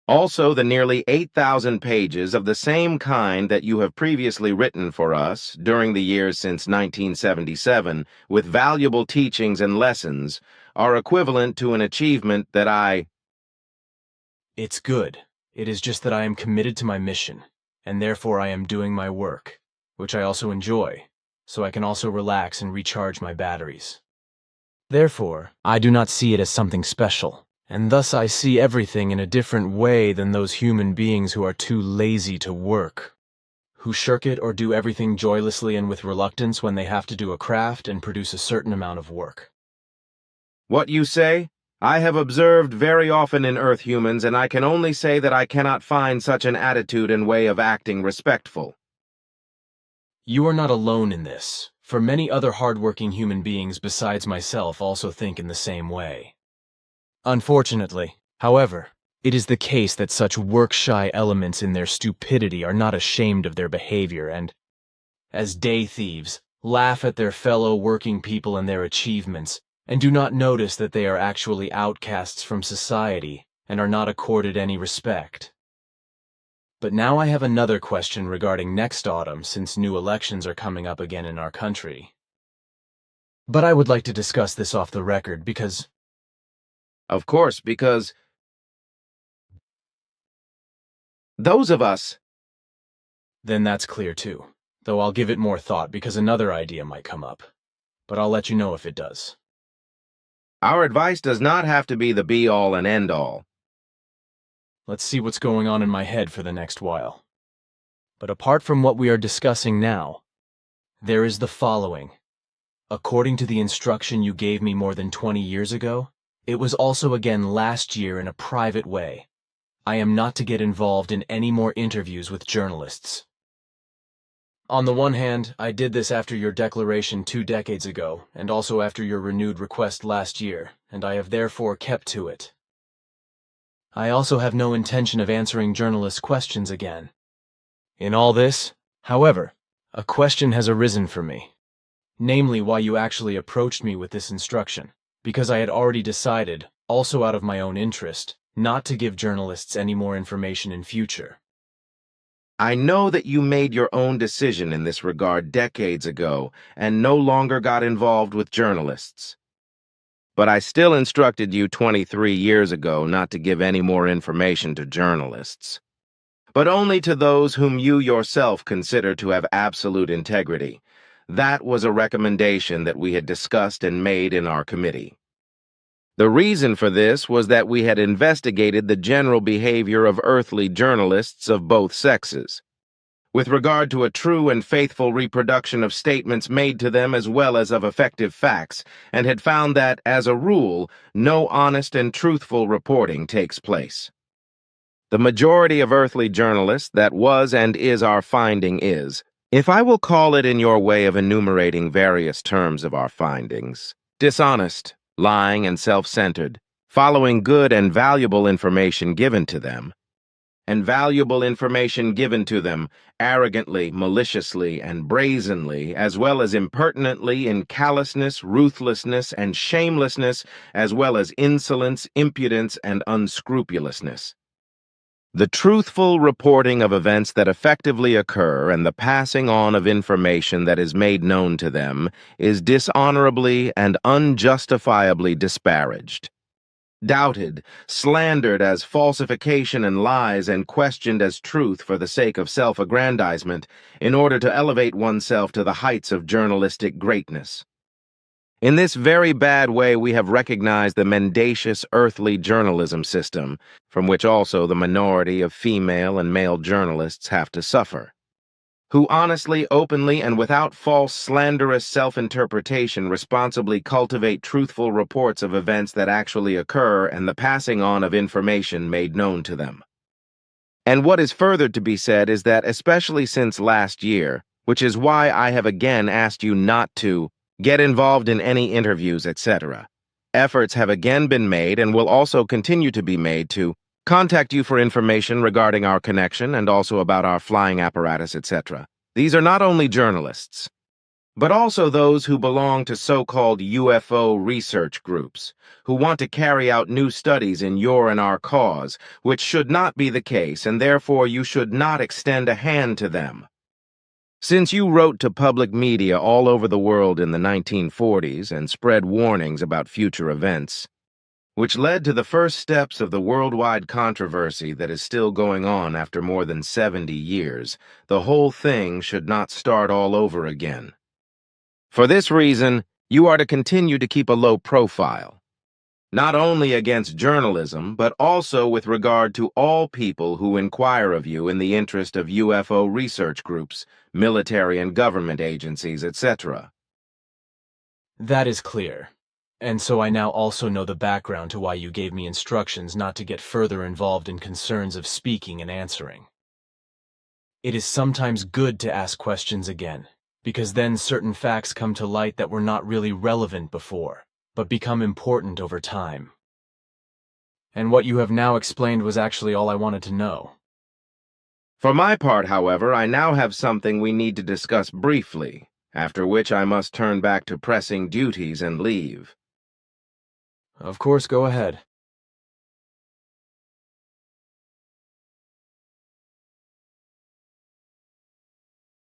Also, the nearly 8,000 pages of the same kind that you have previously written for us during the years since 1977, with valuable teachings and lessons, are equivalent to an achievement that It's good. It is just that I am committed to my mission, and therefore I am doing my work, which I also enjoy, so I can also relax and recharge my batteries. Therefore, I do not see it as something special, and thus I see everything in a different way than those human beings who are too lazy to work, who shirk it or do everything joylessly and with reluctance when they have to do a craft and produce a certain amount of work. what you say? I have observed very often in Earth humans, and I can only say that I cannot find such an attitude and way of acting respectful. You are not alone in this, for many other hard-working human beings besides myself also think in the same way. Unfortunately, however, it is the case that such work-shy elements in their stupidity are not ashamed of their behavior and, as day thieves, laugh at their fellow working people and their achievements, and do not notice that they are actually outcasts from society, and are not accorded any respect. But now I have another question regarding next autumn, since new elections are coming up again in our country. But I would like to discuss this off the record because... Of course, because those of us... Then that's clear too, though I'll give it more thought because another idea might come up. But I'll let you know if it does. Our advice does not have to be the be-all and end-all. Let's see what's going on in my head for the next while. But apart from what we are discussing now, there is the following. According to the instruction you gave me more than 20 years ago, it was also again last year in a private way. I am not to get involved in any more interviews with journalists. On the one hand, I did this after your declaration 2 decades ago, and also after your renewed request last year, and I have therefore kept to it. I also have no intention of answering journalists' questions again. In all this, however, a question has arisen for me, namely why you actually approached me with this instruction, because I had already decided, also out of my own interest, not to give journalists any more information in future. I know that you made your own decision in this regard decades ago and no longer got involved with journalists. But I still instructed you 23 years ago not to give any more information to journalists, but only to those whom you yourself consider to have absolute integrity. That was a recommendation that we had discussed and made in our committee. The reason for this was that we had investigated the general behavior of earthly journalists of both sexes, with regard to a true and faithful reproduction of statements made to them as well as of effective facts, and had found that, as a rule, no honest and truthful reporting takes place. The majority of earthly journalists, that was and is our finding, is, if I will call it in your way of enumerating various terms of our findings, dishonest, lying and self-centered, following good and valuable information given to them, and valuable information given to them arrogantly, maliciously, and brazenly, as well as impertinently in callousness, ruthlessness, and shamelessness, as well as insolence, impudence, and unscrupulousness. The truthful reporting of events that effectively occur and the passing on of information that is made known to them is dishonorably and unjustifiably disparaged, doubted, slandered as falsification and lies, and questioned as truth for the sake of self-aggrandizement in order to elevate oneself to the heights of journalistic greatness. In this very bad way, we have recognized the mendacious earthly journalism system, from which also the minority of female and male journalists have to suffer, who honestly, openly, and without false, slanderous self-interpretation responsibly cultivate truthful reports of events that actually occur and the passing on of information made known to them. And what is further to be said is that, especially since last year, which is why I have again asked you not to get involved in any interviews, etc., efforts have again been made and will also continue to be made to contact you for information regarding our connection and also about our flying apparatus, etc. These are not only journalists, but also those who belong to so-called UFO research groups, who want to carry out new studies in your and our cause, which should not be the case, and therefore you should not extend a hand to them. Since you wrote to public media all over the world in the 1940s and spread warnings about future events, which led to the first steps of the worldwide controversy that is still going on after more than 70 years, the whole thing should not start all over again. For this reason, you are to continue to keep a low profile, not only against journalism, but also with regard to all people who inquire of you in the interest of UFO research groups, military and government agencies, etc. That is clear. And so I now also know the background to why you gave me instructions not to get further involved in concerns of speaking and answering. It is sometimes good to ask questions again, because then certain facts come to light that were not really relevant before, but become important over time. And what you have now explained was actually all I wanted to know. For my part, however, I now have something we need to discuss briefly, after which I must turn back to pressing duties and leave. Of course, go ahead.